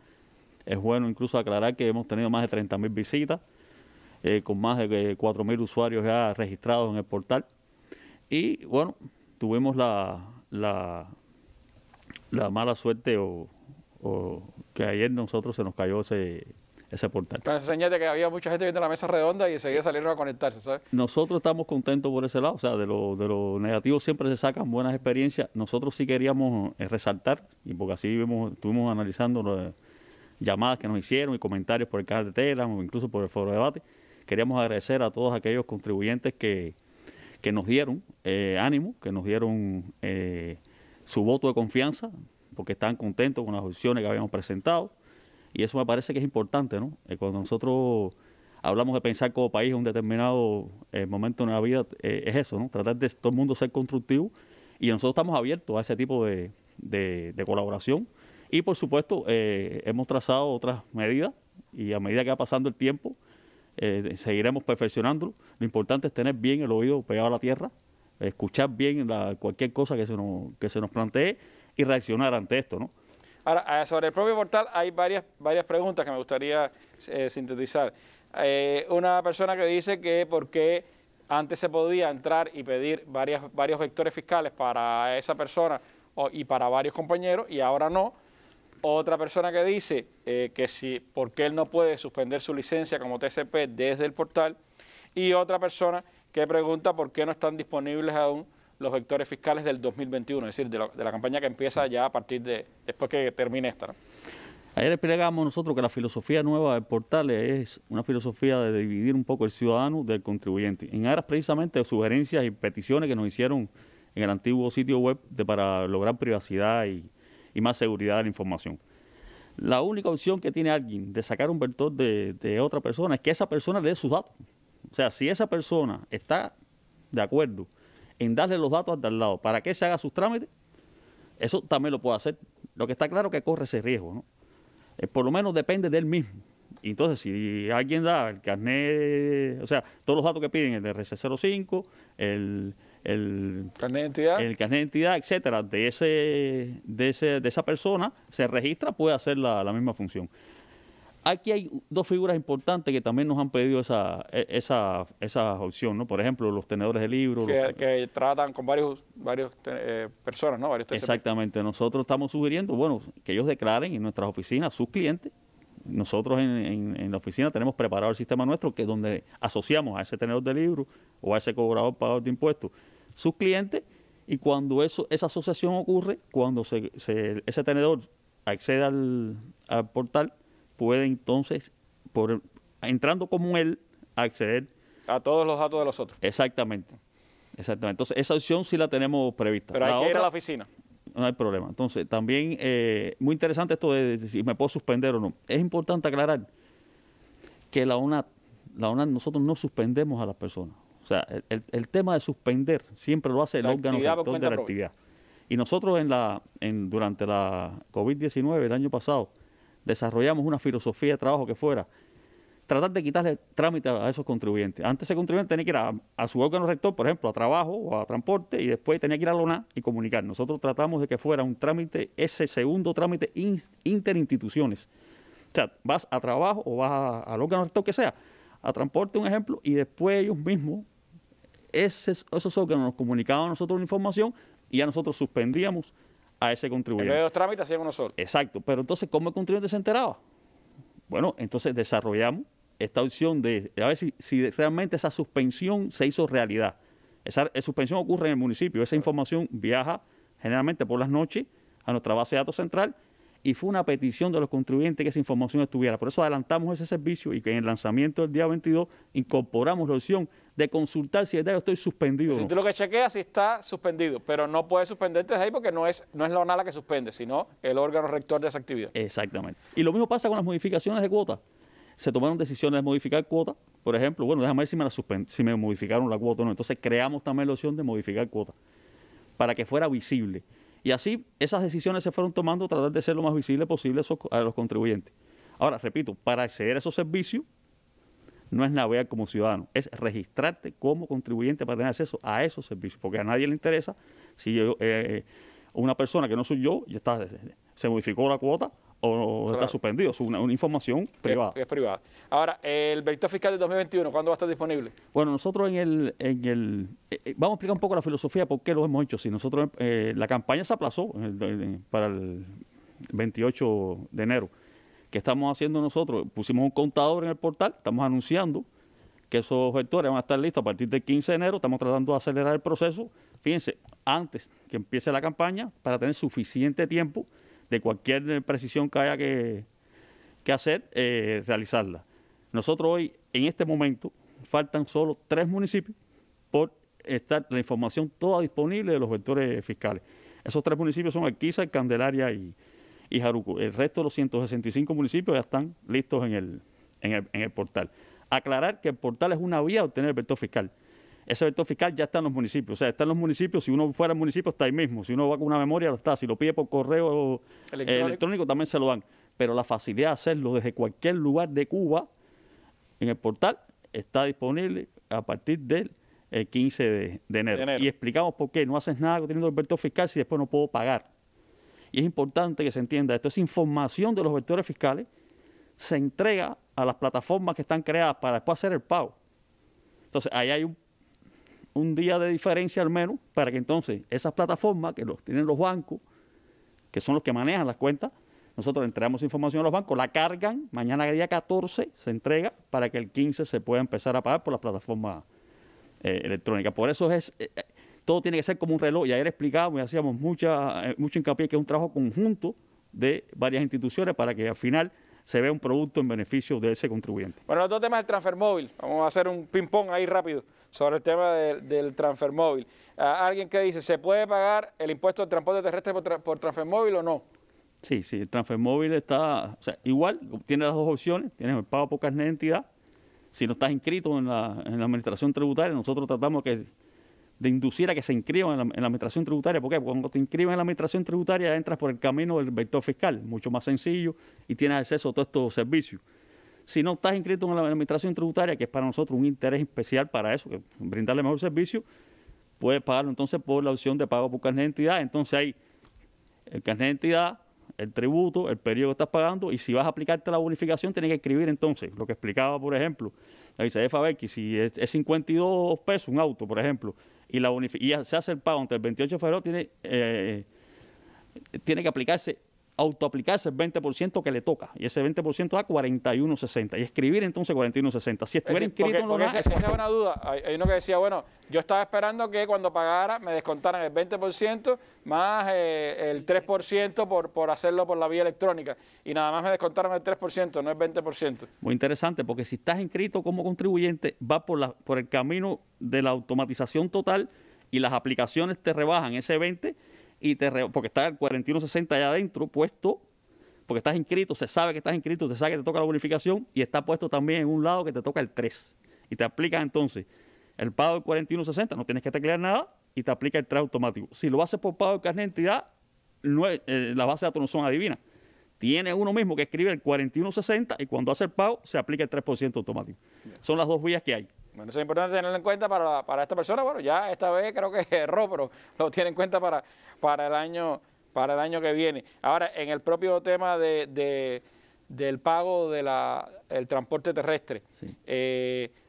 es bueno incluso aclarar que hemos tenido más de 30.000 visitas, con más de 4.000 usuarios ya registrados en el portal. Y bueno, tuvimos la mala suerte o que ayer nosotros se nos cayó ese portal. Con esa señal de que había mucha gente viendo la mesa redonda y enseguida salieron a conectarse, ¿sabes? Nosotros estamos contentos por ese lado, o sea, de lo negativo siempre se sacan buenas experiencias. Nosotros sí queríamos resaltar, y porque así estuvimos analizando llamadas que nos hicieron y comentarios por el canal de Telegram o incluso por el foro de debate. Queríamos agradecer a todos aquellos contribuyentes que nos dieron ánimo, que nos dieron su voto de confianza, porque estaban contentos con las opciones que habíamos presentado. Y eso me parece que es importante, ¿no? Cuando nosotros hablamos de pensar como país en un determinado momento de la vida, es eso, ¿no? Tratar de todo el mundo ser constructivo. Y nosotros estamos abiertos a ese tipo de colaboración. Y, por supuesto, hemos trazado otras medidas y a medida que va pasando el tiempo, seguiremos perfeccionándolo. Lo importante es tener bien el oído pegado a la tierra, escuchar bien cualquier cosa que se nos plantee y reaccionar ante esto, ¿no? Ahora, sobre el propio portal hay varias preguntas que me gustaría sintetizar. Una persona que dice que por qué antes se podía entrar y pedir varios vectores fiscales para esa persona y para varios compañeros, y ahora no. Otra persona que dice que si, porque él no puede suspender su licencia como TCP desde el portal, y otra persona que pregunta por qué no están disponibles aún los vectores fiscales del 2021, es decir, de la campaña que empieza ya a partir de, después que termine esta, ¿no? Ayer explicábamos nosotros que la filosofía nueva del portal es una filosofía de dividir un poco el ciudadano del contribuyente, en aras precisamente de sugerencias y peticiones que nos hicieron en el antiguo sitio web para lograr privacidad y más seguridad de la información. La única opción que tiene alguien de sacar un vector de otra persona es que esa persona le dé sus datos. O sea, si esa persona está de acuerdo en darle los datos al de al lado para que se haga sus trámites, eso también lo puede hacer. Lo que está claro es que corre ese riesgo, ¿no? Por lo menos depende de él mismo. Y entonces, si alguien da el carnet, o sea, todos los datos que piden, el RC05, el carnet de identidad, etcétera, de esa persona, se registra, puede hacer la misma función. Aquí hay dos figuras importantes que también nos han pedido esa opción, ¿no? Por ejemplo, los tenedores de libros. Que tratan con varios personas, ¿no? Varios TCP. Exactamente. Nosotros estamos sugiriendo, bueno, que ellos declaren en nuestras oficinas sus clientes. Nosotros en la oficina tenemos preparado el sistema nuestro, que es donde asociamos a ese tenedor de libros o a ese cobrador pagador de impuestos sus clientes, y cuando esa asociación ocurre, cuando ese tenedor accede al portal, puede entonces, entrando como él, acceder a todos los datos de los otros. Exactamente. Entonces, esa opción sí la tenemos prevista. Pero hay que ir a la oficina. No hay problema. Entonces, también, muy interesante esto de si me puedo suspender o no. Es importante aclarar que la UNAD nosotros no suspendemos a las personas. O sea, el tema de suspender siempre lo hace el órgano rector de la actividad. Y nosotros durante la COVID-19, el año pasado, desarrollamos una filosofía de trabajo que fuera tratar de quitarle trámite a esos contribuyentes. Antes ese contribuyente tenía que ir a su órgano rector, por ejemplo, a trabajo o a transporte, y después tenía que ir a la ONA y comunicar. Nosotros tratamos de que fuera un trámite, ese segundo trámite interinstituciones. O sea, vas a trabajo o vas al órgano rector que sea, a transporte, un ejemplo, y después ellos mismos, esos órganos nos comunicaban a nosotros la información y ya nosotros suspendíamos a ese contribuyente. En vez de los trámites hacían uno solo. Exacto, pero entonces, ¿cómo el contribuyente se enteraba? Bueno, entonces desarrollamos esta opción de a ver si realmente esa suspensión se hizo realidad. Esa suspensión ocurre en el municipio, esa información viaja generalmente por las noches a nuestra base de datos central, y fue una petición de los contribuyentes que esa información estuviera. Por eso adelantamos ese servicio, y que en el lanzamiento del día 22 incorporamos la opción de consultar si de verdad yo estoy suspendido o no. Tú lo que chequeas si está suspendido, pero no puedes suspenderte desde ahí porque no es la ONA la que suspende, sino el órgano rector de esa actividad. Exactamente. Y lo mismo pasa con las modificaciones de cuotas. Se tomaron decisiones de modificar cuotas, por ejemplo, bueno, déjame ver si me modificaron la cuota o no. Entonces creamos también la opción de modificar cuotas para que fuera visible. Y así esas decisiones se fueron tomando, tratar de ser lo más visible posible a los contribuyentes. Ahora, repito, para acceder a esos servicios no es navegar como ciudadano, es registrarte como contribuyente para tener acceso a esos servicios, porque a nadie le interesa si una persona que no soy yo ya se modificó la cuota o claro, está suspendido. Es una información privada. Es privada. Ahora, el vector fiscal de 2021, ¿cuándo va a estar disponible? Bueno, nosotros vamos a explicar un poco la filosofía, por qué lo hemos hecho. Si nosotros, la campaña se aplazó para el 28 de enero. ¿Qué estamos haciendo nosotros? Pusimos un contador en el portal, estamos anunciando que esos vectores van a estar listos a partir del 15 de enero. Estamos tratando de acelerar el proceso, fíjense, antes que empiece la campaña, para tener suficiente tiempo de cualquier precisión que haya que hacer, realizarla. Nosotros hoy, en este momento, faltan solo 3 municipios por estar la información toda disponible de los vectores fiscales. Esos 3 municipios son Alquiza, Candelaria y Jaruco. El resto de los 165 municipios ya están listos en el portal. Aclarar que el portal es una vía de obtener el vector fiscal. Ese vector fiscal ya está en los municipios. O sea, está en los municipios. Si uno fuera al municipio, está ahí mismo. Si uno va con una memoria, lo está. Si lo pide por correo electrónico, también se lo dan. Pero la facilidad de hacerlo desde cualquier lugar de Cuba en el portal está disponible a partir del 15 de enero. Y explicamos por qué. No haces nada teniendo el vector fiscal si después no puedo pagar. Y es importante que se entienda esto. Esa información de los vectores fiscales se entrega a las plataformas que están creadas para después hacer el pago. Entonces, ahí hay un día de diferencia al menos para que entonces esas plataformas que los tienen los bancos, que son los que manejan las cuentas, nosotros entregamos información a los bancos, la cargan, mañana día 14 se entrega para que el 15 se pueda empezar a pagar por las plataformas electrónicas. Por eso todo tiene que ser como un reloj. Y ayer explicábamos y hacíamos mucho hincapié que es un trabajo conjunto de varias instituciones para que al final se vea un producto en beneficio de ese contribuyente. Bueno, el otro tema es el transfer móvil. Vamos a hacer un ping-pong ahí rápido sobre el tema del transfer móvil. Alguien que dice, ¿se puede pagar el impuesto del transporte terrestre por transfer móvil o no? Sí, el transfer móvil está, o sea, igual, tiene las dos opciones, tienes el pago por carnet de identidad. Si no estás inscrito en la administración tributaria, nosotros tratamos de inducir a que se inscriban en la administración tributaria. ¿Por qué? Porque cuando te inscriben en la administración tributaria entras por el camino del vector fiscal, mucho más sencillo y tienes acceso a todos estos servicios. Si no estás inscrito en la administración tributaria, que es para nosotros un interés especial para eso, que brindarle mejor servicio, puedes pagarlo entonces por la opción de pago por carnet de identidad. Entonces hay el carnet de identidad, el tributo, el periodo que estás pagando, y si vas a aplicarte la bonificación tienes que escribir entonces lo que explicaba, por ejemplo, la vicejefa que si es 52 pesos un auto, por ejemplo, y se hace el pago ante el 28 de febrero, tiene que autoaplicarse el 20% que le toca, y ese 20% da 41.60, y escribir entonces 41.60. Si estuviera inscrito en esa es una duda. Hay uno que decía, bueno, yo estaba esperando que cuando pagara me descontaran el 20% más el 3% por hacerlo por la vía electrónica, y nada más me descontaron el 3%, no el 20%. Muy interesante, porque si estás inscrito como contribuyente, va por el camino de la automatización total, y las aplicaciones te rebajan ese 20%, porque está el 41.60 allá adentro puesto, porque estás inscrito, se sabe que estás inscrito, se sabe que te toca la bonificación, y está puesto también en un lado que te toca el 3. Y te aplica entonces el pago del 41.60, no tienes que teclear nada, y te aplica el 3 automático. Si lo haces por pago de carnet de identidad, las bases de datos no son adivinas. Tiene uno mismo que escribe el 41.60 y cuando hace el pago se aplica el 3% automático. Son las dos vías que hay. Bueno, eso es importante tenerlo en cuenta para esta persona. Bueno, ya esta vez creo que erró, pero lo tiene en cuenta para el año que viene. Ahora, en el propio tema del pago del transporte terrestre, sí.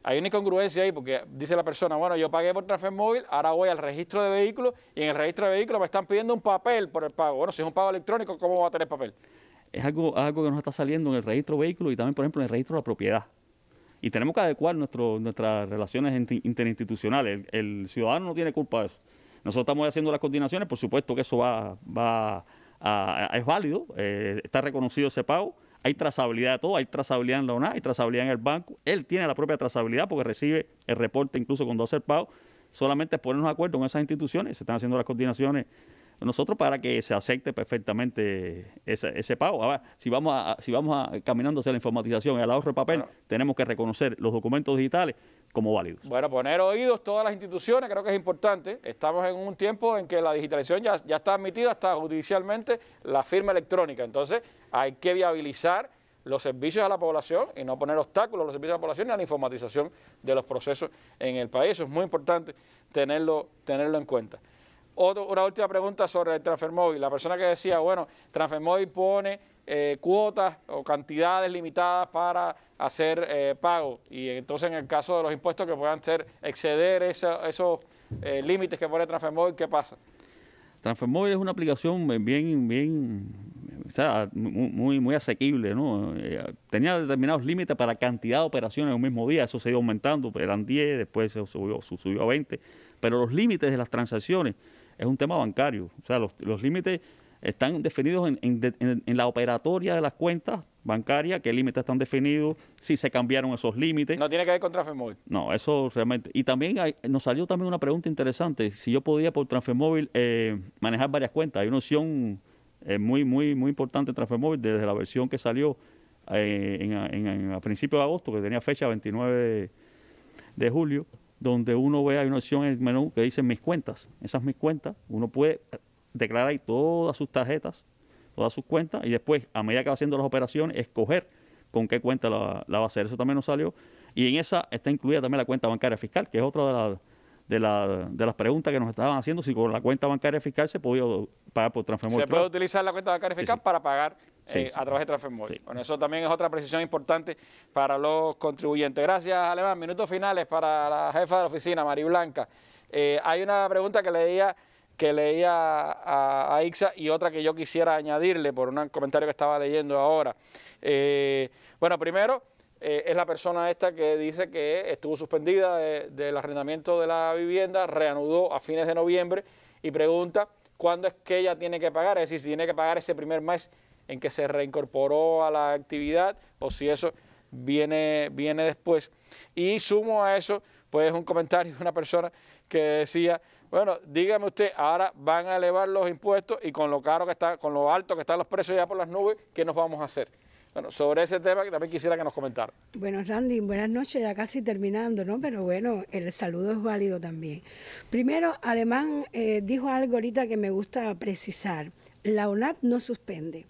Hay una incongruencia ahí, porque dice la persona, bueno, yo pagué por transfer móvil, ahora voy al registro de vehículos y en el registro de vehículos me están pidiendo un papel por el pago. Bueno, si es un pago electrónico, ¿cómo va a tener papel? Es algo que nos está saliendo en el registro de vehículos y también, por ejemplo, en el registro de la propiedad. Y tenemos que adecuar nuestras relaciones interinstitucionales. El ciudadano no tiene culpa de eso. Nosotros estamos haciendo las coordinaciones, por supuesto que eso es válido, está reconocido ese pago, hay trazabilidad de todo, hay trazabilidad en la ONA, hay trazabilidad en el banco, él tiene la propia trazabilidad porque recibe el reporte incluso cuando hace el pago, solamente es ponernos de acuerdo con esas instituciones, se están haciendo las coordinaciones nosotros para que se acepte perfectamente ese pago. Ahora, si vamos caminando hacia la informatización y al ahorro de papel, tenemos que reconocer los documentos digitales como válidos. Bueno, poner oídos todas las instituciones creo que es importante. Estamos en un tiempo en que la digitalización ya está admitida hasta judicialmente la firma electrónica. Entonces, hay que viabilizar los servicios a la población y no poner obstáculos a los servicios a la población ni a la informatización de los procesos en el país. Eso es muy importante tenerlo en cuenta. Una última pregunta sobre el transfer móvil. La persona que decía, bueno, transfer móvil pone cuotas o cantidades limitadas para hacer pago, y entonces en el caso de los impuestos que puedan exceder esos límites que pone transfer móvil, ¿qué pasa? Transfer móvil es una aplicación o sea, muy asequible, ¿no? Tenía determinados límites para cantidad de operaciones en un mismo día, eso se iba aumentando, eran 10, después se subió a 20, pero los límites de las transacciones es un tema bancario, o sea, los límites están definidos en la operatoria de las cuentas bancarias, qué límites están definidos, si se cambiaron esos límites. No tiene que ver con transfer móvil. No, eso realmente. Y también nos salió también una pregunta interesante, si yo podía por transfer móvil manejar varias cuentas. Hay una opción muy importante en transfer móvil desde la versión que salió a principios de agosto, que tenía fecha 29 de julio, donde uno ve, hay una opción en el menú que dice mis cuentas. Esas mis cuentas, uno puede declarar ahí todas sus tarjetas, todas sus cuentas, y después, a medida que va haciendo las operaciones, escoger con qué cuenta la va a hacer. Eso también nos salió. Y en esa está incluida también la cuenta bancaria fiscal, que es otra de las preguntas que nos estaban haciendo, si con la cuenta bancaria fiscal se podía pagar por transfer móvil. Se puede utilizar la cuenta bancaria fiscal para pagar Sí, a través de transfer móvil. Sí. Bueno, eso también es otra precisión importante para los contribuyentes. Gracias, Alemán. Minutos finales para la jefa de la oficina, Mari Blanca. Hay una pregunta que leía a Ixa y otra que yo quisiera añadirle por un comentario que estaba leyendo ahora. Bueno, primero, es la persona esta que dice que estuvo suspendida del arrendamiento de la vivienda, reanudó a fines de noviembre y pregunta cuándo es que ella tiene que pagar, es decir, si tiene que pagar ese primer mes en que se reincorporó a la actividad o si eso viene después. Y sumo a eso, pues un comentario de una persona que decía, bueno, dígame usted, ahora van a elevar los impuestos y con lo caro que está, con lo alto que están los precios ya por las nubes, ¿qué nos vamos a hacer? Bueno, sobre ese tema que también quisiera que nos comentara. Bueno, Randy, buenas noches, ya casi terminando, ¿no? Pero bueno, el saludo es válido también. Primero, Alemán dijo algo ahorita que me gusta precisar. La ONAT no suspende.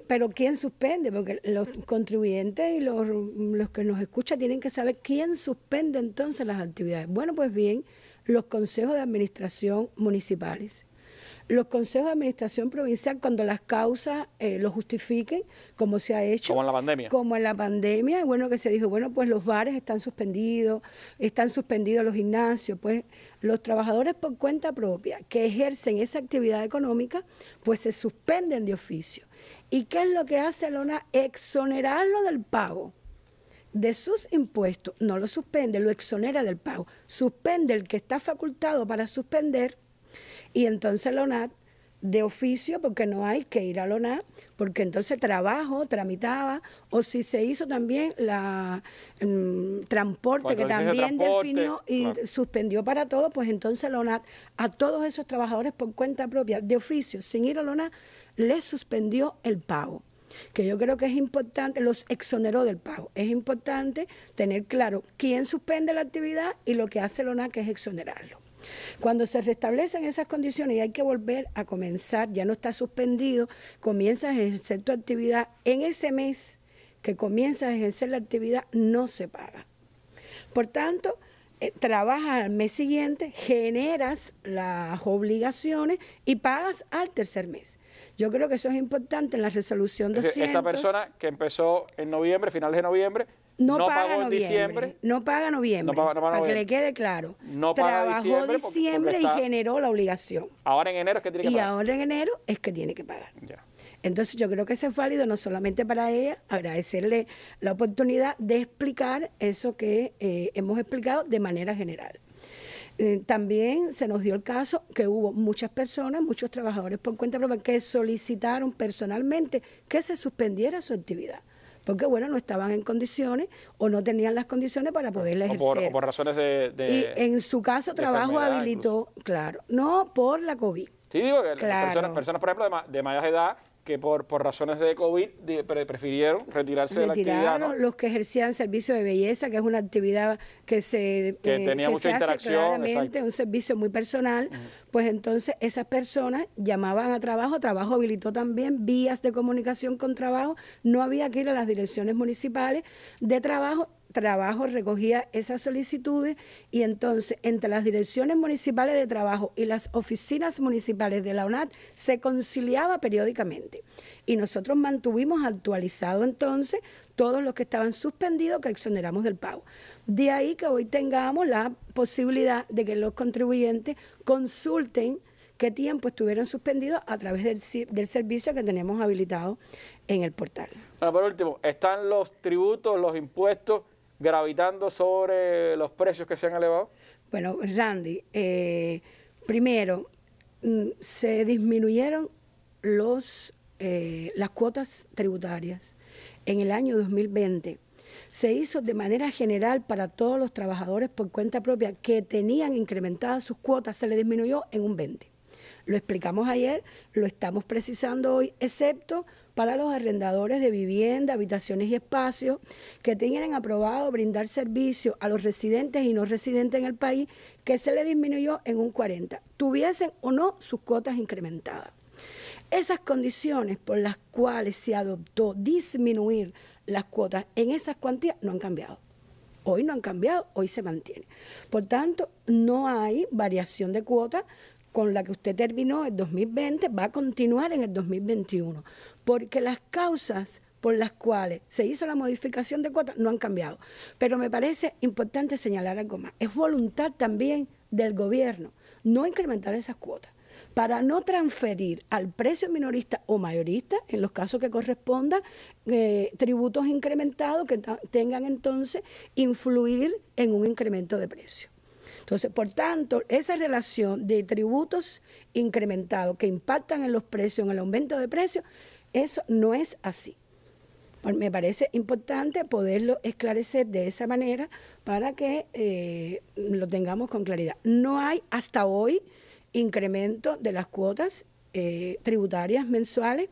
Pero ¿quién suspende? Porque los contribuyentes y los que nos escuchan tienen que saber quién suspende entonces las actividades. Bueno, pues bien, los consejos de administración municipales. Los consejos de administración provincial, cuando las causas lo justifiquen, como se ha hecho. Como en la pandemia. Como en la pandemia, bueno, que se dijo, bueno, pues los bares están suspendidos los gimnasios, pues los trabajadores por cuenta propia que ejercen esa actividad económica, pues se suspenden de oficio. ¿Y qué es lo que hace la ONAT? Exonerarlo del pago de sus impuestos. No lo suspende, lo exonera del pago. Suspende el que está facultado para suspender. Y entonces la ONAT, de oficio, porque no hay que ir a la ONAT, porque entonces tramitaba, o si se hizo también la transporte, que también definió y suspendió para todo, pues entonces la ONAT a todos esos trabajadores por cuenta propia, de oficio, sin ir a la ONAT, les suspendió el pago. Que yo creo que es importante, los exoneró del pago. Es importante tener claro quién suspende la actividad y lo que hace la ONAT, que es exonerarlo. Cuando se restablecen esas condiciones y hay que volver a comenzar, ya no está suspendido, comienzas a ejercer tu actividad, en ese mes que comienzas a ejercer la actividad no se paga. Por tanto, trabajas al mes siguiente, generas las obligaciones y pagas al tercer mes. Yo creo que eso es importante en la resolución 200. Esta persona que empezó en noviembre, finales de noviembre, no pagó en diciembre. No paga noviembre, para que le quede claro. No paga Trabajó diciembre y generó la obligación. Ahora en enero es que tiene que pagar. Y ahora en enero es que tiene que pagar. Ya. Entonces yo creo que eso es válido no solamente para ella, agradecerle la oportunidad de explicar eso que hemos explicado de manera general. También se nos dio el caso que hubo muchas personas, muchos trabajadores por cuenta propia que solicitaron personalmente que se suspendiera su actividad. Porque, bueno, no estaban en condiciones o no tenían las condiciones para poderla ejercer. O por razones de y en su caso, trabajo habilitó, incluso. Claro, no por la COVID. Sí, digo que personas, por ejemplo, de mayor edad, que por razones de COVID prefirieron retirarse de la actividad, ¿no? Los que ejercían servicio de belleza, que es una actividad que tenía mucha interacción, claramente, un servicio muy personal, pues entonces esas personas llamaban a trabajo habilitó también vías de comunicación con trabajo, no había que ir a las direcciones municipales de trabajo recogía esas solicitudes y entonces entre las direcciones municipales de trabajo y las oficinas municipales de la ONAT se conciliaba periódicamente. Y nosotros mantuvimos actualizado entonces todos los que estaban suspendidos que exoneramos del pago. De ahí que hoy tengamos la posibilidad de que los contribuyentes consulten qué tiempo estuvieron suspendidos a través del servicio que tenemos habilitado en el portal. Bueno, por último, ¿están los tributos, los impuestos gravitando sobre los precios que se han elevado? Bueno, Randy, primero, se disminuyeron las cuotas tributarias en el año 2020. Se hizo de manera general para todos los trabajadores por cuenta propia que tenían incrementadas sus cuotas, se le disminuyó en un 20%. Lo explicamos ayer, lo estamos precisando hoy, excepto para los arrendadores de vivienda, habitaciones y espacios que tienen aprobado brindar servicio a los residentes y no residentes en el país, que se le disminuyó en un 40%, tuviesen o no sus cuotas incrementadas. Esas condiciones por las cuales se adoptó disminuir las cuotas en esas cuantías no han cambiado. Hoy no han cambiado, hoy se mantiene. Por tanto, no hay variación de cuotas. Con la que usted terminó en 2020, va a continuar en el 2021, porque las causas por las cuales se hizo la modificación de cuotas no han cambiado. Pero me parece importante señalar algo más. Es voluntad también del gobierno no incrementar esas cuotas, para no transferir al precio minorista o mayorista, en los casos que correspondan, tributos incrementados que tengan entonces influir en un incremento de precio. Entonces, por tanto, esa relación de tributos incrementados que impactan en los precios, en el aumento de precios, eso no es así. Me parece importante poderlo esclarecer de esa manera para que lo tengamos con claridad. No hay hasta hoy incremento de las cuotas tributarias mensuales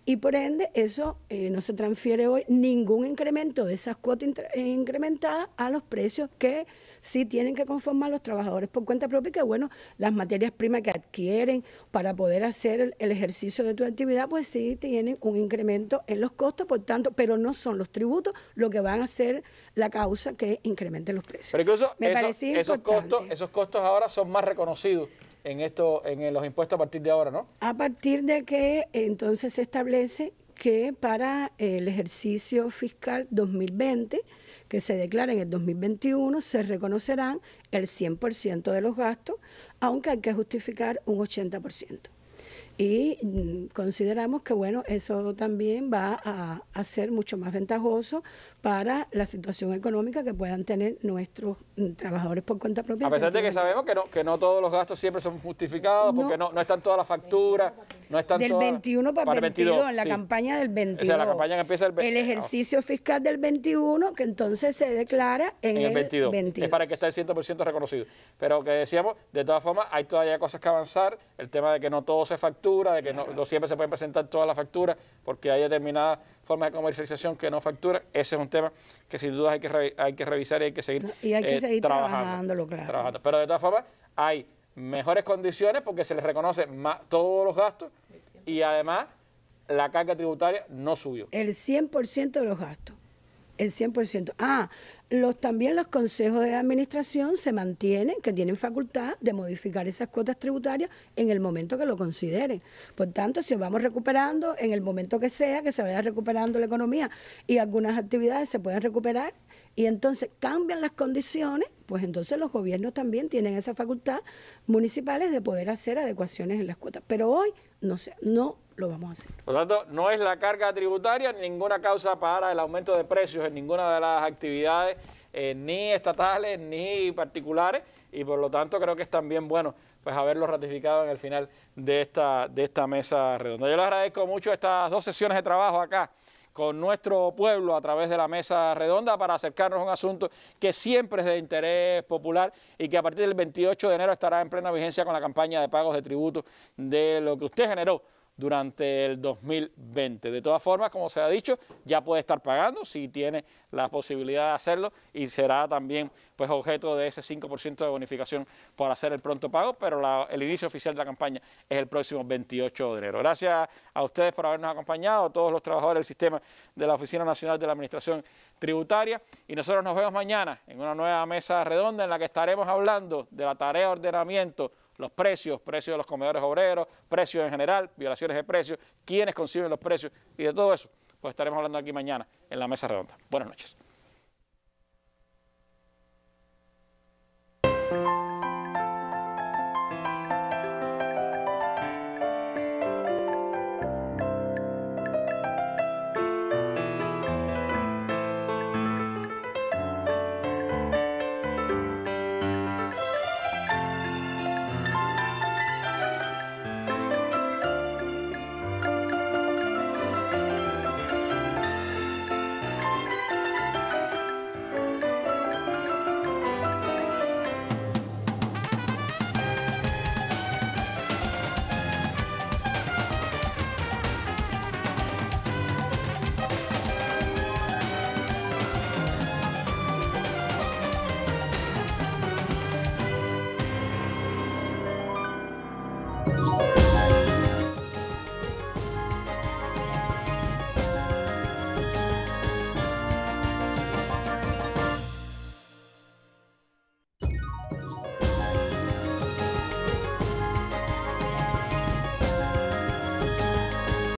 y por ende eso no se transfiere hoy ningún incremento de esas cuotas incrementadas a los precios que sí tienen que conformar los trabajadores por cuenta propia, que bueno, las materias primas que adquieren para poder hacer el ejercicio de tu actividad, pues sí tienen un incremento en los costos, por tanto, pero no son los tributos lo que van a ser la causa que incrementen los precios. Pero incluso esos costos ahora son más reconocidos en los impuestos a partir de ahora, ¿no? A partir de que entonces se establece que para el ejercicio fiscal 2020, que se declara en el 2021, se reconocerán el 100% de los gastos, aunque hay que justificar un 80%. Y consideramos que, bueno, eso también va a ser mucho más ventajoso para la situación económica que puedan tener nuestros trabajadores por cuenta propia. A pesar de que sabemos que no todos los gastos siempre son justificados, porque no están todas las facturas, no están del todas... 21 para el 22, en la campaña del 22. O sea, la campaña que empieza el ejercicio fiscal del 21, que entonces se declara en el 22. Es para que esté el 100% reconocido. Pero que decíamos, de todas formas, hay todavía cosas que avanzar, el tema de que no todo se factura, de que no siempre se pueden presentar todas las facturas, porque hay determinadas formas de comercialización que no facturan. Ese es un tema que sin duda hay que revisar y hay que seguir, trabajándolo, claro. Pero de todas formas hay mejores condiciones porque se les reconoce todos los gastos y además la carga tributaria no subió. El 100% de los gastos. El 100%. También los consejos de administración se mantienen, que tienen facultad de modificar esas cuotas tributarias en el momento que lo consideren. Por tanto, si vamos recuperando en el momento que sea, que se vaya recuperando la economía y algunas actividades se pueden recuperar y entonces cambian las condiciones, pues entonces los gobiernos también tienen esa facultad municipales de poder hacer adecuaciones en las cuotas. Pero hoy no lo vamos a hacer. Por lo tanto, no es la carga tributaria ninguna causa para el aumento de precios en ninguna de las actividades, ni estatales ni particulares, y por lo tanto creo que es también bueno pues haberlo ratificado en el final de esta mesa redonda. Yo les agradezco mucho estas 2 sesiones de trabajo acá con nuestro pueblo a través de la mesa redonda para acercarnos a un asunto que siempre es de interés popular y que a partir del 28 de enero estará en plena vigencia con la campaña de pagos de tributo de lo que usted generó durante el 2020. De todas formas, como se ha dicho, ya puede estar pagando si tiene la posibilidad de hacerlo y será también pues objeto de ese 5% de bonificación por hacer el pronto pago, pero el inicio oficial de la campaña es el próximo 28 de enero. Gracias a ustedes por habernos acompañado, a todos los trabajadores del sistema de la Oficina Nacional de la Administración Tributaria, y nosotros nos vemos mañana en una nueva mesa redonda en la que estaremos hablando de la tarea de ordenamiento, los precios de los comedores obreros, precios en general, violaciones de precios, quiénes conciben los precios y de todo eso, pues estaremos hablando aquí mañana en la mesa redonda. Buenas noches.